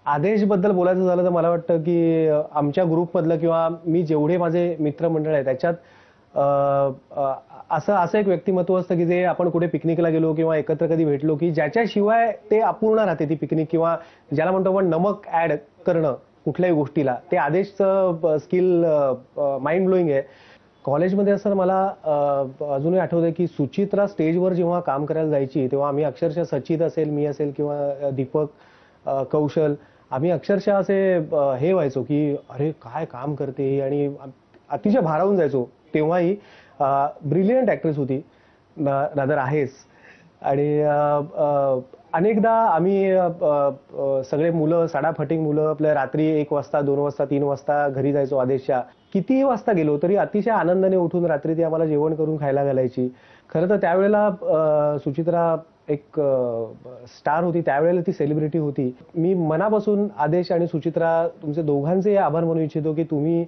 आदेशबद्दल बोलायचं झालं तर मला वाटतं की आमच्या ग्रुपमधलं किंवा मी जेवढे माझे मित्रमंडळ आहे त्याच्यात असं एक व्यक्तिमत्व असतं की जे आपण कुठे पिकनिकला गेलो किंवा एकत्र कधी भेटलो की ज्याच्याशिवाय ते अपूर्ण राहते ती पिकनिक, किंवा ज्याला म्हणतो आपण नमक ऍड करणं कुठल्याही गोष्टीला, ते आदेशचं स्किल माइंड ब्लोईंग आहे. कॉलेजमध्ये असताना मला अजूनही आठवतंय की सुचित्रा स्टेजवर जेव्हा काम करायला जायची तेव्हा आम्ही अक्षरशः सचित असेल, मी असेल किंवा दीपक, कौशल, आम्ही अक्षरशः असे हे व्हायचो की अरे काय काम करते, आणि अतिशय भारावून जायचो. तेव्हाही ब्रिलियंट ऍक्ट्रेस होती, रादर आहेस. आणि अनेकदा आम्ही सगळे मुलं, साडाफटिंग मुलं आपल्या रात्री 1 वाजता, 2 वाजता, 3 वाजता घरी जायचो आदेशच्या. कितीही वाजता गेलो तरी अतिशय आनंदाने उठून रात्री ती आम्हाला जेवण करून खायला घालायची. खरं तर त्यावेळेला सुचित्रा एक स्टार होती, त्यावेळेला ती सेलिब्रिटी होती. मी मनापासून आदेश आणि सुचित्रा तुमचे दोघांचे आभार मानू इच्छितो की तुम्ही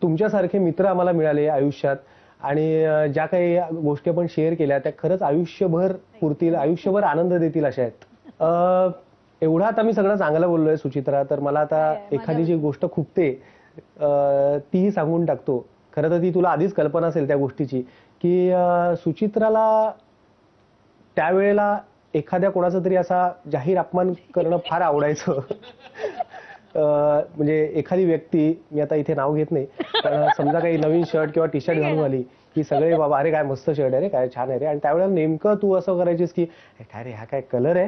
तुमच्यासारखे मित्र आम्हाला मिळाले आयुष्यात आणि ज्या काही गोष्टी आपण शेअर केल्या त्या खरंच आयुष्यभर पुरतील, आयुष्यभर आनंद देतील अशा आहेत. एवढा आता मी सगळं चांगलं बोललोय सुचित्रा, तर मला आता एखादी जी गोष्ट खुपते तीही सांगून टाकतो. खरं तर ती तुला आधीच कल्पना असेल त्या गोष्टीची की सुचित्राला त्यावेळेला एखाद्या कोणाचा तरी असा जाहीर अपमान करणं फार आवडायचं. म्हणजे एखादी व्यक्ती, मी आता इथे नाव घेत नाही, पण समजा काही नवीन शर्ट किंवा टी शर्ट घालून आली की सगळे बाबा अरे काय मस्त शर्ट आहे रे, काय छान आहे रे, आणि त्यावेळेला नेमकं तू असं करायचीस की काय रे हा काय कलर आहे,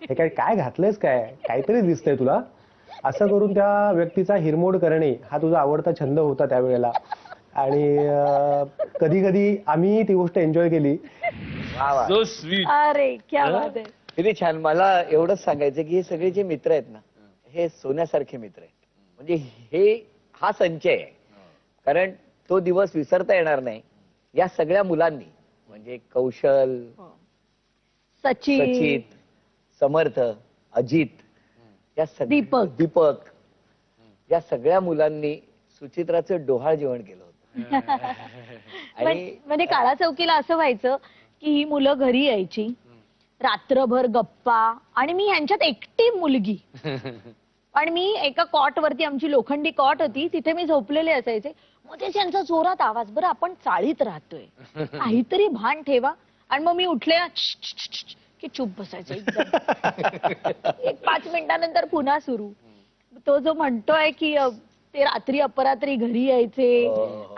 हे काय काय घातलंयस, काय काहीतरी दिसतंय तुला, असं करून त्या व्यक्तीचा हिरमोड करणे हा तुझा आवडता छंद होता त्यावेळेला. आणि कधी कधी आम्ही ती गोष्ट एन्जॉय केली. So sweet. अरे क्या बात आहे. किती छान. मला एवढंच सांगायचं की हे सगळे जे मित्र आहेत ना, हे सोन्यासारखे मित्र आहेत. म्हणजे हा संचय आहे, कारण तो दिवस विसरता येणार नाही. या सगळ्या मुलांनी म्हणजे कौशल, सचिन, समर्थ, अजित, या दीपक, या सगळ्या मुलांनी सुचित्राचं डोहाळ जेवण केलं होतं. आणि म्हणजे काळा चौकीला असं व्हायचं की ही मुलं घरी यायची, रात्रभर गप्पा, आणि मी ह्यांच्यात एकटी मुलगी. आणि मी एका कॉट वरती, आमची लोखंडी कॉट होती, तिथे मी झोपलेले असायचे. मध्ये त्यांचा जोरात आवाज, बरं आपण चाळीत राहतोय, काहीतरी भान ठेवा. आणि मग मी उठले की चुप बसायचं एकदम. एक 5 मिनिटानंतर पुन्हा सुरू. तो जो म्हणतोय की ते रात्री अपरात्री घरी यायचे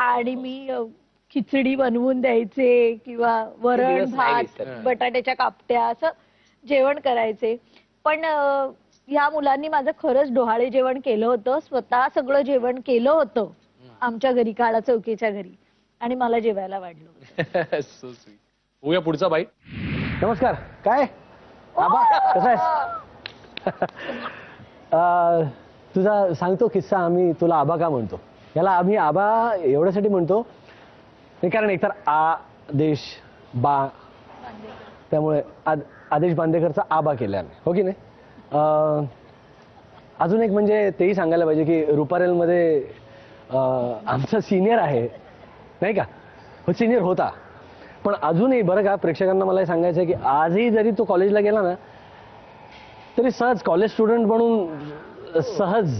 आणि मी खिचडी बनवून द्यायचे किंवा वरण भात, बटाट्याच्या कापट्या, असं जेवण करायचे. पण ह्या मुलांनी माझं खरंच डोहाळे जेवण केलं होतं. स्वतः सगळं जेवण केलं होतं आमच्या घरी, काळा चौकीच्या घरी, आणि मला जेवायला वाढलं. So sweet. होऊया पुढचा बाई. नमस्कार. काय आबा कसा आहेस? तुझा सांगतो किस्सा. आम्ही तुला आबा का म्हणतो, याला आम्ही आबा एवढ्यासाठी म्हणतो कारण एकतर आदेश बा, त्यामुळे आदेश बांदेकरचा आबा केला आम्ही, हो की नाही. अजून एक म्हणजे तेही सांगायला पाहिजे की रुपारेलमध्ये आमचा सिनियर आहे नाही का, हो सिनियर होता, पण अजूनही बरं का प्रेक्षकांना मला सांगायचं आहे की आजही जरी तो कॉलेजला गेला ना तरी सहज कॉलेज स्टुडंट म्हणून सहज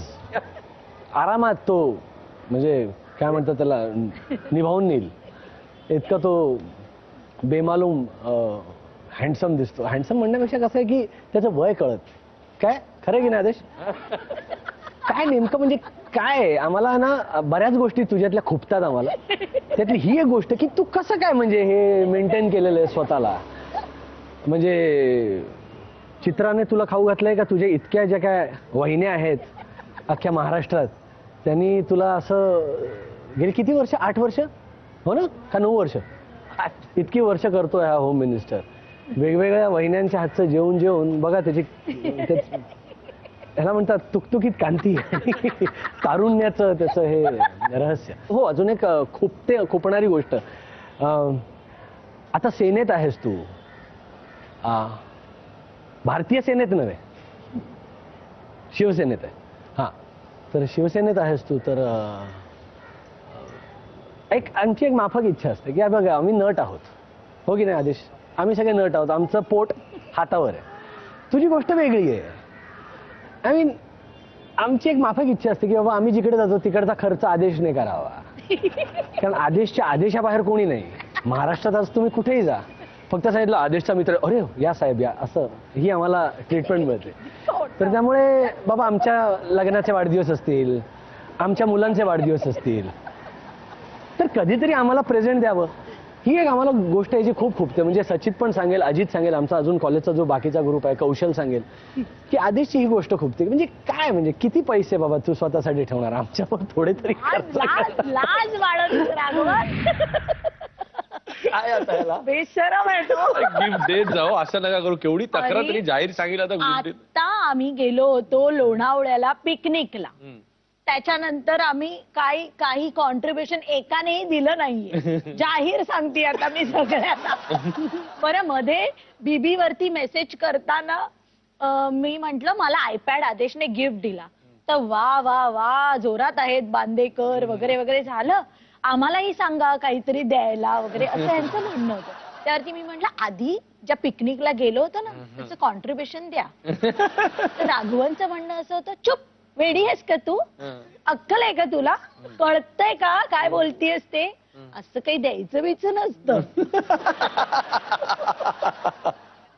आरामात तो म्हणजे काय म्हणतात त्याला निभावून नेईल इतका तो बेमालूम हँडसम दिसतो. हँडसम म्हणण्यापेक्षा कसं आहे की त्याचं वय कळत काय, खरं की नाही आदेश? काय नेमकं म्हणजे काय आम्हाला ना बऱ्याच गोष्टी तुझ्यातल्या खुपतात आम्हाला. त्यातली ही एक गोष्ट की तू कसं काय म्हणजे हे मेंटेन केलेलं आहे स्वतःला. म्हणजे चित्राने तुला खाऊ घातलंय का तुझ्या इतक्या ज्या काय वहिन्या आहेत अख्ख्या महाराष्ट्रात, त्यांनी तुला असं गेली किती वर्ष, 8 वर्ष हो ना का 9 वर्ष, इतकी वर्ष करतोय हा होम मिनिस्टर. वेगवेगळ्या वहिन्यांच्या हातचं जेवून जेवून बघा त्याची ह्याला म्हणतात तुकतुकीत कांती, तारुण्याचं त्याचं हे रहस्य. हो अजून एक खुपणारी गोष्ट, आता सेनेत आहेस तू, भारतीय सेनेत नव्हे शिवसेनेत आहे. हा तर शिवसेनेत आहेस तू, तर आमची एक माफक इच्छा असते की बघा आम्ही नट आहोत, हो की नाही आदेश? आम्ही सगळे नट आहोत, आमचं पोट हातावर आहे. तुझी गोष्ट वेगळी आहे. आय मीन आमची एक माफक इच्छा असते की बाबा आम्ही जिकडे जातो तिकडचा खर्च आदेशने करावा, कारण आदेशच्या आदेशाबाहेर कोणी नाही. महाराष्ट्रात आज तुम्ही कुठेही जा, फक्त सांगितलं आदेशचा मित्र, अरे या साहेब या, असं ही आम्हाला ट्रीटमेंट मिळते. तर त्यामुळे बाबा आमच्या लग्नाचे वाढदिवस असतील, आमच्या मुलांचे वाढदिवस असतील, तर कधीतरी आम्हाला प्रेझेंट द्यावं, ही एक आम्हाला गोष्ट याची खूप खूपते. म्हणजे सचित पण सांगेल, अजित सांगेल, आमचा अजून कॉलेजचा जो बाकीचा ग्रुप आहे कौशल सांगेल की आदेशची ही गोष्ट खूपते. म्हणजे काय म्हणजे किती पैसे बाबा तू स्वतःसाठी ठेवणार, आमच्यावर थोडे तरी लाज बेशरम आहे तो. गिफ्ट देत जाऊ, असं नका करू. केवढी तक्रार तरी जाहीर सांगितलं आता. आता आम्ही गेलो होतो लोणावळ्याला पिकनिकला, त्याच्यानंतर आम्ही काही कॉन्ट्रीब्युशन एकानेही दिलं नाहीये. जाहीर सांगते आता मी सगळ्यांना. बरं, मध्ये बीबी वरती मेसेज करताना मी म्हंटल मला आयपॅड आदेशने गिफ्ट दिला, तर वा वा वा जोरात आहेत बांदेकर वगैरे वगैरे झालं. आम्हालाही सांगा काहीतरी द्यायला वगैरे असं यांचं म्हणणं होतं. त्यावरती मी म्हटलं आधी ज्या पिकनिकला गेलो होतो ना त्याचं कॉन्ट्रीब्युशन द्या. तर राघवनचं म्हणणं असं होतं, चुप वेडी आहेस का तू, अक्कल आहे का तुला, कळतंय का काय बोलतीयस ते, असं काही द्यायचं बिचं नसतं.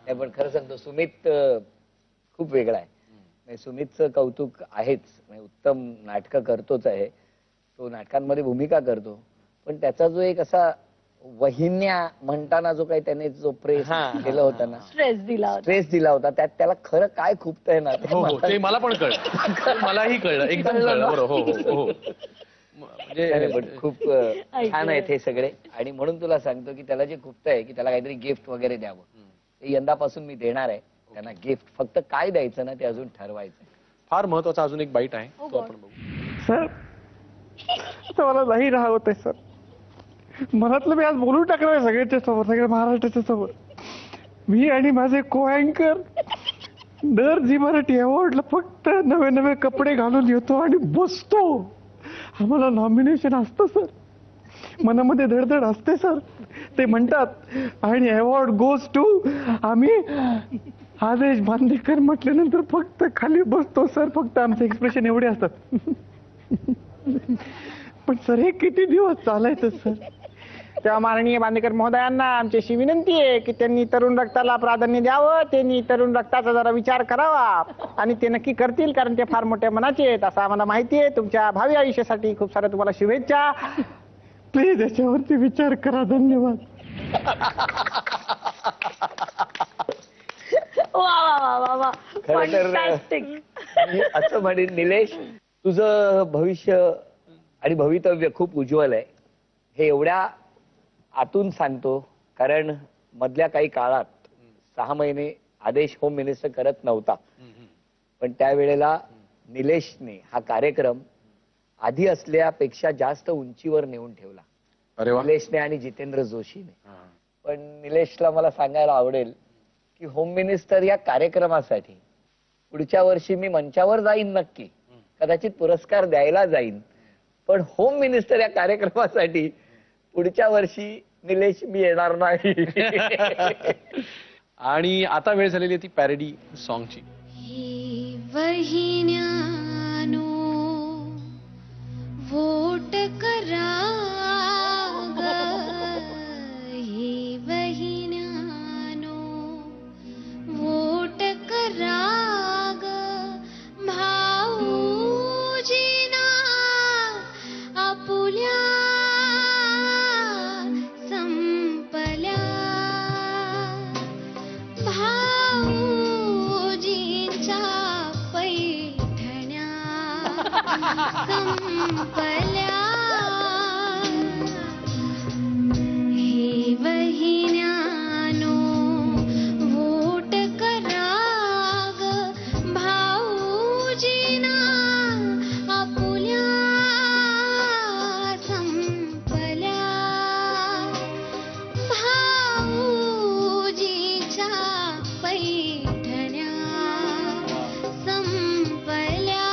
पण खरं सांगतो सुमित खूप वेगळा आहे. सुमितचं कौतुक आहेच, उत्तम नाटकं करतोच आहे तो, नाटकांमध्ये भूमिका करतो, पण त्याचा जो एक असा वहिन्या म्हणताना जो काही त्याने जो प्रेस केलं होतं ना, स्ट्रेस दिला होता त्यात त्याला खरं काय खूपतंय ना ते मला पण कळलं, मलाही कळलं, एकदम कळलं. बरोबर. हो. म्हणजे खूप छान आहेत हे सगळे. आणि म्हणून तुला सांगतो की त्याला जे खूपतंय की त्याला काहीतरी गिफ्ट वगैरे द्यावं, ते यंदापासून मी देणार आहे त्यांना गिफ्ट. फक्त काय द्यायचं ना ते अजून ठरवायचं. फार महत्वाचा अजून एक बाईट आहे, तो आपण बघू. सर मला नाही राहत आहे सर, मनातलं मी आज बोलून टाकणार आहे सगळ्यांच्या समोर, सगळ्या महाराष्ट्राच्या समोर. मी आणि माझे को अँकर दर झी मराठी अवॉर्डला फक्त नवे नवे कपडे घालून येतो आणि बसतो. आम्हाला नॉमिनेशन असतं सर, मनामध्ये धडधड असते सर. ते म्हणतात आणि अवॉर्ड गोज टू, आम्ही आदेश बांदेकर म्हटल्यानंतर फक्त खाली बसतो सर. फक्त आमचे एक्सप्रेशन एवढे असतात. पण सर हे किती दिवस चालायचं सर. तेव्हा माननीय बांदेकर महोदयांना आमची अशी विनंती आहे की त्यांनी तरुण रक्ताला प्राधान्य द्यावं, त्यांनी तरुण रक्ताचा जरा विचार करावा आणि ते नक्की करतील, कारण ते फार मोठ्या मनाचे आहेत असं आम्हाला माहिती आहे. तुमच्या भावी आयुष्यासाठी खूप साऱ्या तुम्हाला शुभेच्छा. प्लीज याच्यावरती विचार करा. धन्यवाद. वा वा वा वा, खरं तर फॅन्टॅस्टिक. मी असं म्हणेन निलेश, तुझं भविष्य आणि भवितव्य खूप उज्ज्वल आहे. हे एवढ्या आतून सांगतो कारण मधल्या काही काळात 6 महिने आदेश होम मिनिस्टर करत नव्हता, पण त्यावेळेला निलेशने हा कार्यक्रम आधी असल्यापेक्षा जास्त उंचीवर नेऊन ठेवला. अरे वा. निलेशने आणि जितेंद्र जोशीने. पण निलेशला मला सांगायला आवडेल की होम मिनिस्टर या कार्यक्रमासाठी पुढच्या वर्षी मी मंचावर जाईन नक्की, कदाचित पुरस्कार द्यायला जाईन, पण होम मिनिस्टर या कार्यक्रमासाठी पुढच्या वर्षी निलेश मी येणार नाही. आणि आता वेळ झालेली आहे ती पॅरडी सॉंगची. हे वहिन्यानो वोट करा ग, हे वहिन्यानो वोट करा ग, भाऊजीना आपुल्या संपल्या, भाऊजींच्या पैठण्या संपल्या. हे वहिन्यानो वोट करा ग, भाऊजींना आपुल्या संपल्या, भाऊजीच्या पैठण्या संपल्या.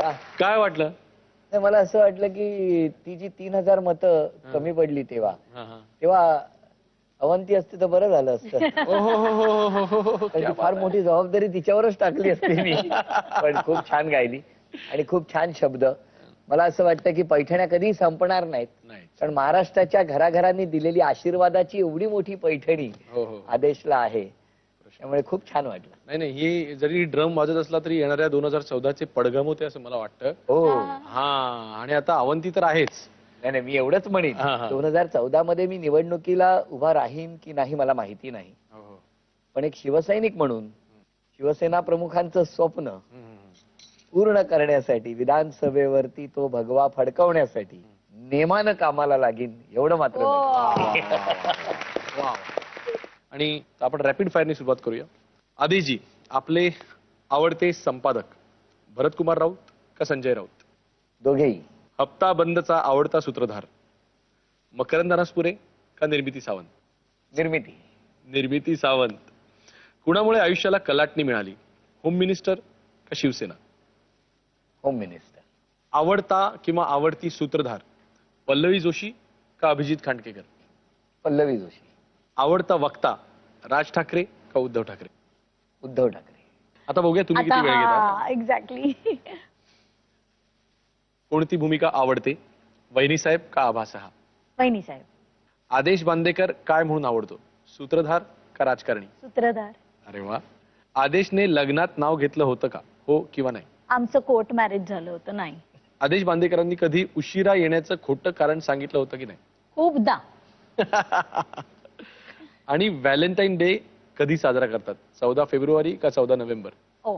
वा. काय वाटलं? नाही, मला असं वाटलं की ती जी 3000 मतं कमी पडली तेव्हा अवंती असते तर बरं झालं असतं. त्याची फार मोठी जबाबदारी तिच्यावरच टाकली असते मी. पण खूप छान गायली आणि खूप छान शब्द. मला असं वाटतं की पैठण्या कधी संपणार नाहीत, कारण महाराष्ट्राच्या घराघरांनी दिलेली आशीर्वादाची एवढी मोठी पैठणी आदेशला आहे. त्यामुळे खूप छान वाटलं. नाही नाही, ही जरी ड्रम वाजत असला तरी येणाऱ्या 2014चे पडघम होते असं मला वाटतं. हो. हा, आणि आता अवंती तर आहेच. नाही नाही, मी एवढंच म्हणेन 2014 मध्ये मी निवडणुकीला उभा राहीन की नाही मला माहिती नाही, पण एक शिवसैनिक म्हणून शिवसेना प्रमुखांचं स्वप्न पूर्ण करण्यासाठी, विधानसभेवरती तो भगवा फडकवण्यासाठी नेमानं कामाला लागीन एवढं मात्र नक्की. वा. आणि आपण रॅपिड फायरने सुरुवात करूया. आदेशजी, आपले आवडते संपादक भरत कुमार राऊत का संजय राऊत? दोघेही. हप्ता बंदचा आवडता सूत्रधार मकरंद अनासपुरे का निर्मिती सावंत? निर्मिती सावंत. कुणामुळे आयुष्याला कलाटणी मिळाली, होम मिनिस्टर का शिवसेना? Home minister. आवडता किंवा आवडती सूत्रधार पल्लवी जोशी का अभिजित खांडकेकर? पल्लवी जोशी. आवडता वक्ता राज ठाकरे का उद्धव ठाकरे? उद्धव ठाकरे. आता बघूया तुम्ही किती वेळ घेता. एक्झॅक्टली. कोणती भूमिका आवडते, वहिनी साहेब का आभासहा? वहिनी साहेब. आदेश बांदेकर काय म्हणून आवडतो, सूत्रधार का राजकारणी? सूत्रधार. अरे वा. आदेशने लग्नात नाव घेतलं होतं का, हो किंवा नाही? आमचं कोर्ट मॅरेज झालं होतं. नाही. आदेश बांदेकरांनी कधी उशिरा येण्याचं खोटं कारण सांगितलं होतं की नाही? खूपदा. आणि व्हॅलेंटाईन डे कधी साजरा करतात, 14 फेब्रुवारी का 14 नोव्हेंबर? हो,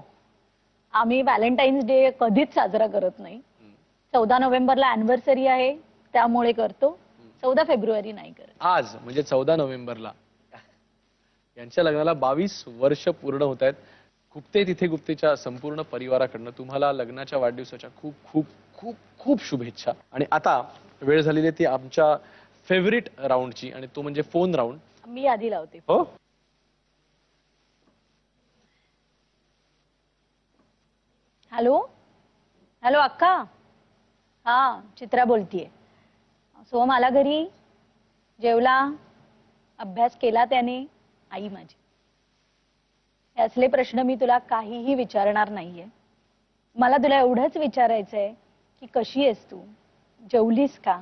आम्ही व्हॅलेंटाईन्स डे कधीच साजरा करत नाही. 14 नोव्हेंबरला अॅनिव्हर्सरी आहे त्यामुळे करतो, 14 फेब्रुवारी नाही करत. आज म्हणजे 14 नोव्हेंबरला यांच्या लग्नाला 22 वर्ष पूर्ण होत आहेत. गुप्ते तिथे गुप्तेच्या संपूर्ण परिवाराकडनं तुम्हाला लग्नाच्या वाढदिवसाच्या खूप खूप खूप खूप शुभेच्छा. आणि आता वेळ झालेली ती आमच्या फेवरेट राऊंडची, आणि तो म्हणजे फोन राऊंड. मी आधी लावते. हो. हॅलो हॅलो अक्का. हा, चित्रा बोलतीये. सो मला घरी जेवला, अभ्यास केला त्याने, आई माझी. हे असले प्रश्न मी तुला काहीही विचारणार नाहीये. मला तुला एवढंच विचारायचंय की कशी आहेस तू, जेवलीस का?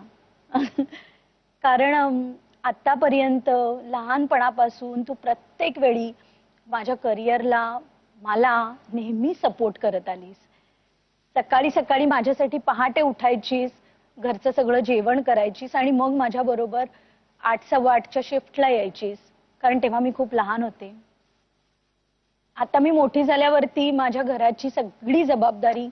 कारण आतापर्यंत लहानपणापासून तू प्रत्येक वेळी माझ्या करिअरला मला नेहमी सपोर्ट करत आलीस. सकाळी सकाळी माझ्यासाठी पहाटे उठायचीस, घरचं सगळं जेवण करायचीस आणि मग माझ्या बरोबर 8:15च्या शिफ्टला यायचीस, कारण तेव्हा मी खूप लहान होते. आता मी मोठी झाल्यावरती माझ्या घराची सगळी जबाबदारी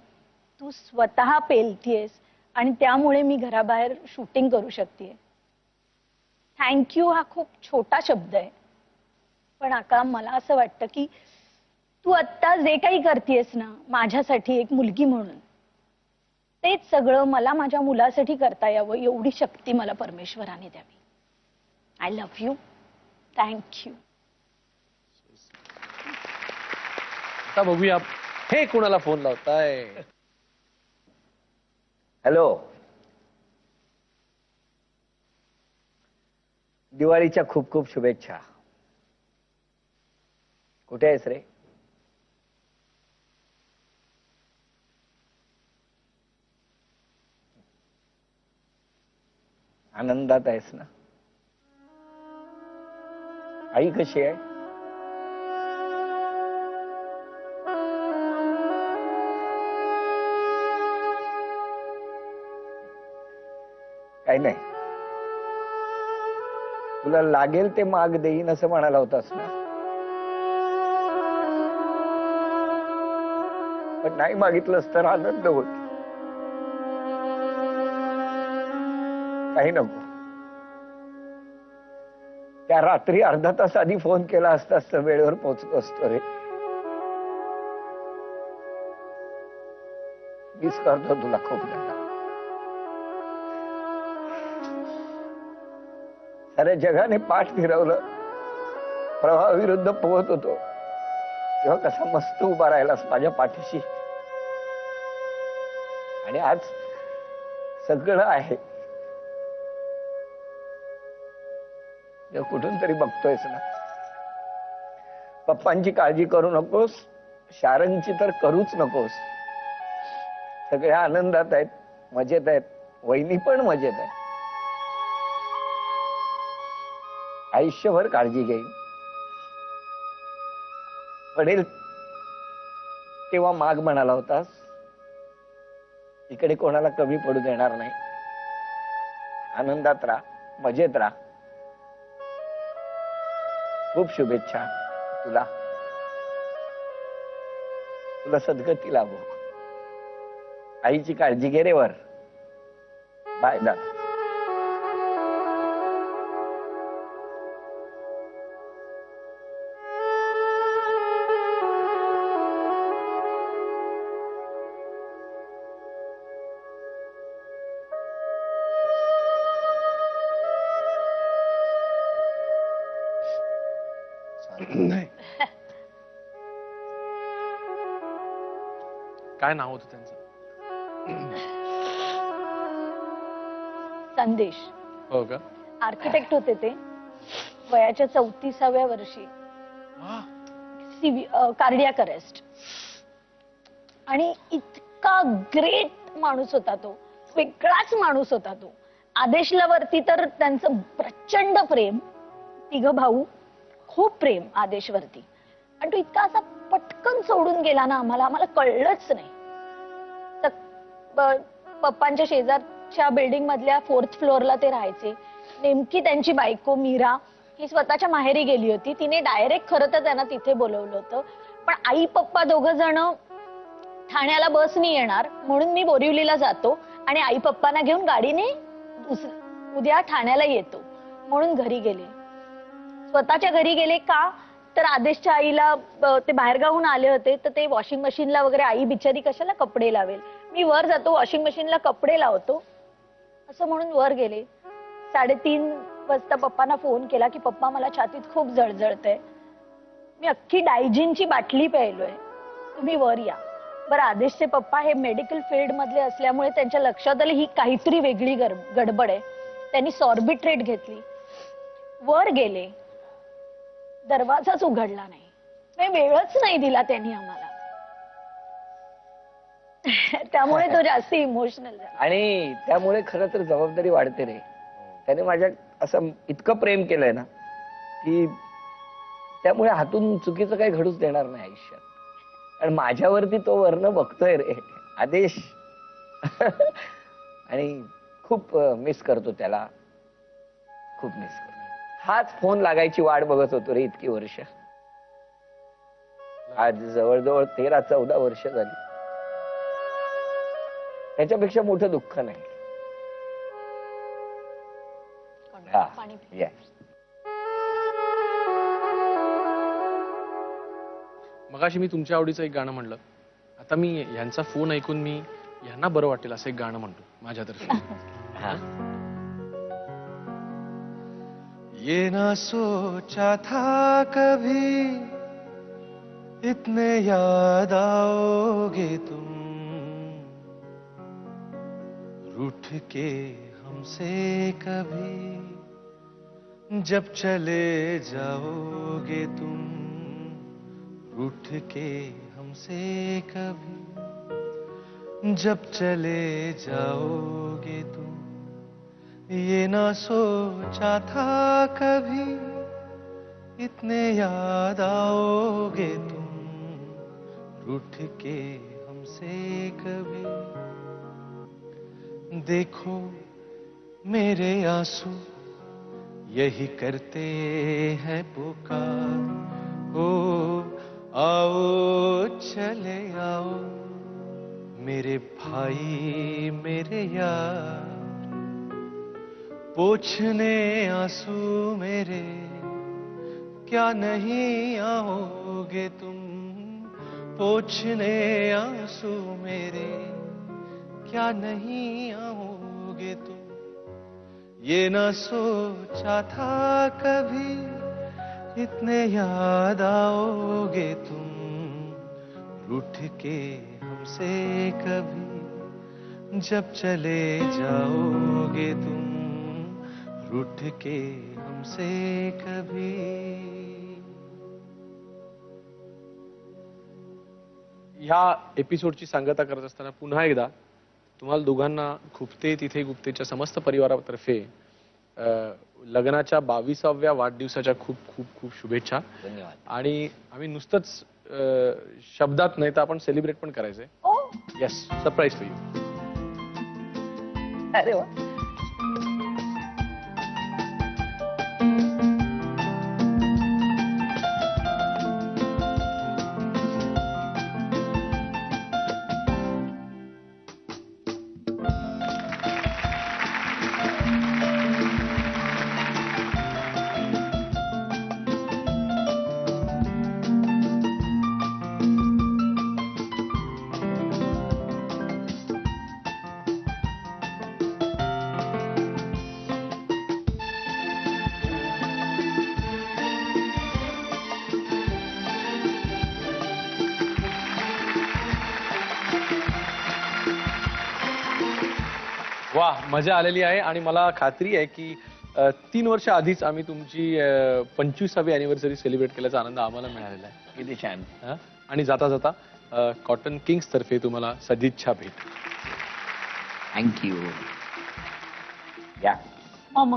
तू स्वतः पेलतीयस आणि त्यामुळे मी घराबाहेर शूटिंग करू शकतेय. थँक्यू हा खूप छोटा शब्द आहे, पण आका मला असं वाटतं की तू आत्ता जे काही करतेयस ना माझ्यासाठी एक मुलगी म्हणून, तेच सगळं मला माझ्या मुलासाठी करता यावं एवढी शक्ती मला परमेश्वराने द्यावी. I love you. थँक्यू. आता बघूया हे कोणाला फोन लावताय. हॅलो. दिवाळीच्या खूप खूप शुभेच्छा. कुठे आहेस रे? आनंदात आहेस ना? आई कशी आहे? काही नाही, तुला लागेल ते माग देईन असं म्हणाला होतास ना, पण नाही मागितलंस तर आनंद होत. काही नको. त्या रात्री अर्धा तास आधी फोन केला असतास तर वेळेवर पोहोचलो असतो रे. मिस करतो तुला खूप जागा. साऱ्या जगाने पाठ फिरवलं, प्रवाहाविरुद्ध पोहत होतो, तेव्हा कसा मस्त उभा राहिलास माझ्या पाठीशी. आणि आज सगळं आहे. कुठून तरी बघतोयस ना, पप्पांची काळजी करू नकोस, शारणची तर करूच नकोस. सगळ्या आनंदात आहेत, मजेत आहेत, वहिनी पण मजेत आहे. आयुष्यभर काळजी घेईन, पडेल तेव्हा माग म्हणाला होतास, इकडे कोणाला कमी पडू देणार नाही. आनंदात राहा, मजेत राहा. खूप शुभेच्छा तुला, तुला सद्गती लाभो. आईची काळजी घे रे वर. बाय दादा. काय नाव होतं त्यांचं? संदेश. हो का? आर्किटेक्ट होते ते. वयाच्या 34व्या वर्षी कार्डियाक अरेस्ट. आणि इतका ग्रेट माणूस होता तो, वेगळाच माणूस होता तो. आदेशला वरती तर त्यांचं प्रचंड प्रेम, तिघ भाऊ, खूप प्रेम आदेशवरती. आणि तो इतका असा पटकन सोडून गेला ना, आम्हाला कळलंच नाही. तर पप्पांच्या शेजारच्या बिल्डिंग मधल्या 4th फ्लोअरला ते राहायचे. नेमकी त्यांची बायको मीरा ही स्वतःच्या माहेरी गेली होती. तिने डायरेक्ट खरं तर त्यांना तिथे बोलवलं होतं, पण आई पप्पा दोघं जण ठाण्याला बसनी येणार म्हणून मी बोरिवलीला जातो आणि आई पप्पांना घेऊन गाडीने उद्या ठाण्याला येतो म्हणून घरी गेले. स्वतःच्या घरी गेले का तर आदेशच्या आईला ते बाहेरगावून आले होते, तर ते वॉशिंग मशीनला वगैरे, आई बिचारी कशाला कपडे लावेल, मी वर जातो वॉशिंग मशीनला कपडे लावतो असं म्हणून वर गेले. 3:30 वाजता पप्पांना फोन केला की पप्पा मला छातीत खूप जळजळतंय, मी अख्खी डायजिनची बाटली प्यायलोय, तुम्ही वर या. बरं, आदेशचे पप्पा हे मेडिकल फील्ड मधले असल्यामुळे त्यांच्या लक्षात आलं ही काहीतरी वेगळी गडबड आहे. त्यांनी सॉर्बिट्रेट घेतली, वर गेले, दरवाजाच उघडला नाही, वेळच नाही दिला त्यांनी आम्हाला. त्यामुळे तो जास्त इमोशनल झाला. आणि त्यामुळे खरं तर जबाबदारी वाढते रे. त्याने माझ्या असं इतकं प्रेम केलंय ना की त्यामुळे हातून चुकीचं काही घडूच देणार नाही आयुष्यात. आणि माझ्यावरती तो वर्ण बघतोय रे आदेश. आणि खूप मिस करतो त्याला, खूप मिस करतो. हाच फोन लागायची वाट बघत होतो रे इतकी वर्ष. आज जवळजवळ 13-14 वर्ष झाली. त्याच्यापेक्षा मोठं दुःख नाही. मगाशी मी तुमच्या आवडीचं एक गाणं म्हणलं, आता मी ह्यांचा फोन ऐकून मी ह्यांना बरं वाटेल असं एक गाणं म्हणतो माझ्यातर्फे. ये ना सोचा था कभी इतने याद आओगे तुम, रूठ के हमसे कभी जब चले जाओगे तुम, रूठ के हमसे कभी जब चले जाओगे तुम. ये ना सोचा था कभी इतने याद आओगे तुम, रूठ के हमसे कभी. देखो मेरे आंसू यही करते हैं पुकार, ओ आओ चले आओ मेरे भाई मेरे यार, पोंछने आंसू मेरे क्या नहीं आओगे तुम, पोंछने आंसू मेरे क्या नहीं आओगे तुम. ये न सोचा था कभी इतने याद आओगे तुम, रूठ के हमसे कभी जब चले जाओगे तुम रूठ के हमसे कभी. ह्या एपिसोडची सांगता करत असताना पुन्हा एकदा तुम्हाला दोघांना खुपते तिथे गुप्तेच्या समस्त परिवारातर्फे लग्नाच्या 22व्या वाढदिवसाच्या खूप खूप खूप शुभेच्छा. धन्यवाद. आणि आम्ही नुसतंच शब्दात नाही तर आपण सेलिब्रेट पण करायचंय. Yes, surprise for you. अरे वा. वा, मजा आलेली आहे. आणि मला खात्री आहे की 3 वर्ष आधीच आम्ही तुमची 25वी अॅनिव्हर्सरी सेलिब्रेट केल्याचा आनंद आम्हाला मिळालेला आहे. किती छान. आणि जाता जाता कॉटन किंग्स तर्फे तुम्हाला सदिच्छा भेट. थँक्यू. या मम.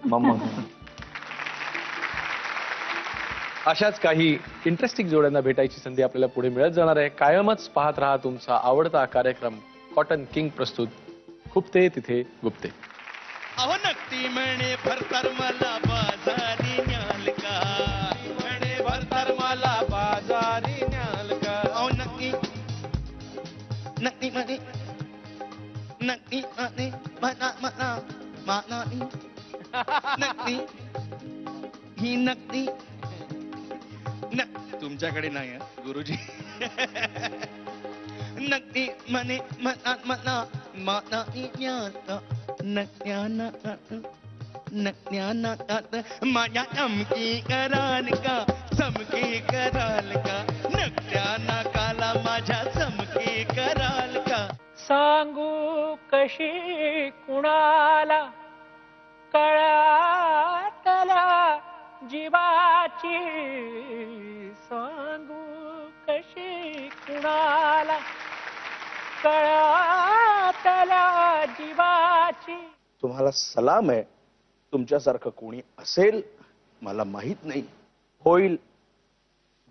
मम्मा. अशाच काही इंटरेस्टिंग जोड्यांना भेटायची संधी आपल्याला पुढे मिळत जाणार आहे. कायमच पाहत राहा तुमचा आवडता कार्यक्रम कॉटन किंग प्रस्तुत खुपते तिथे गुप्ते. अहो नक्की म्हणे भरतर मला बाजारी न्याल का, म्हणे भरतर मला बाजारी न्याल का. अहो नक्की नक्की म्हणे नक्की म्हणे मना मना मानानी नक्की ही नक्की तुमच्याकडे नाही आहे गुरुजी. नक्की म्हणे मना मना मानानी न्याता नक्याना नक्याना माझ्या चमकी कराल का, चमकी कराल का, नक्याना काला माझ्या चमकी कराल का. सांगू कशी कुणाला कळातला जीवाची, सांगू कशी कुणाला कळातला जीवाची. तुम्हाला सलाम आहे. तुमच्यासारखं कोणी असेल मला माहित नाही, होईल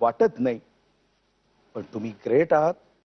वाटत नाही, पण तुम्ही ग्रेट आहात.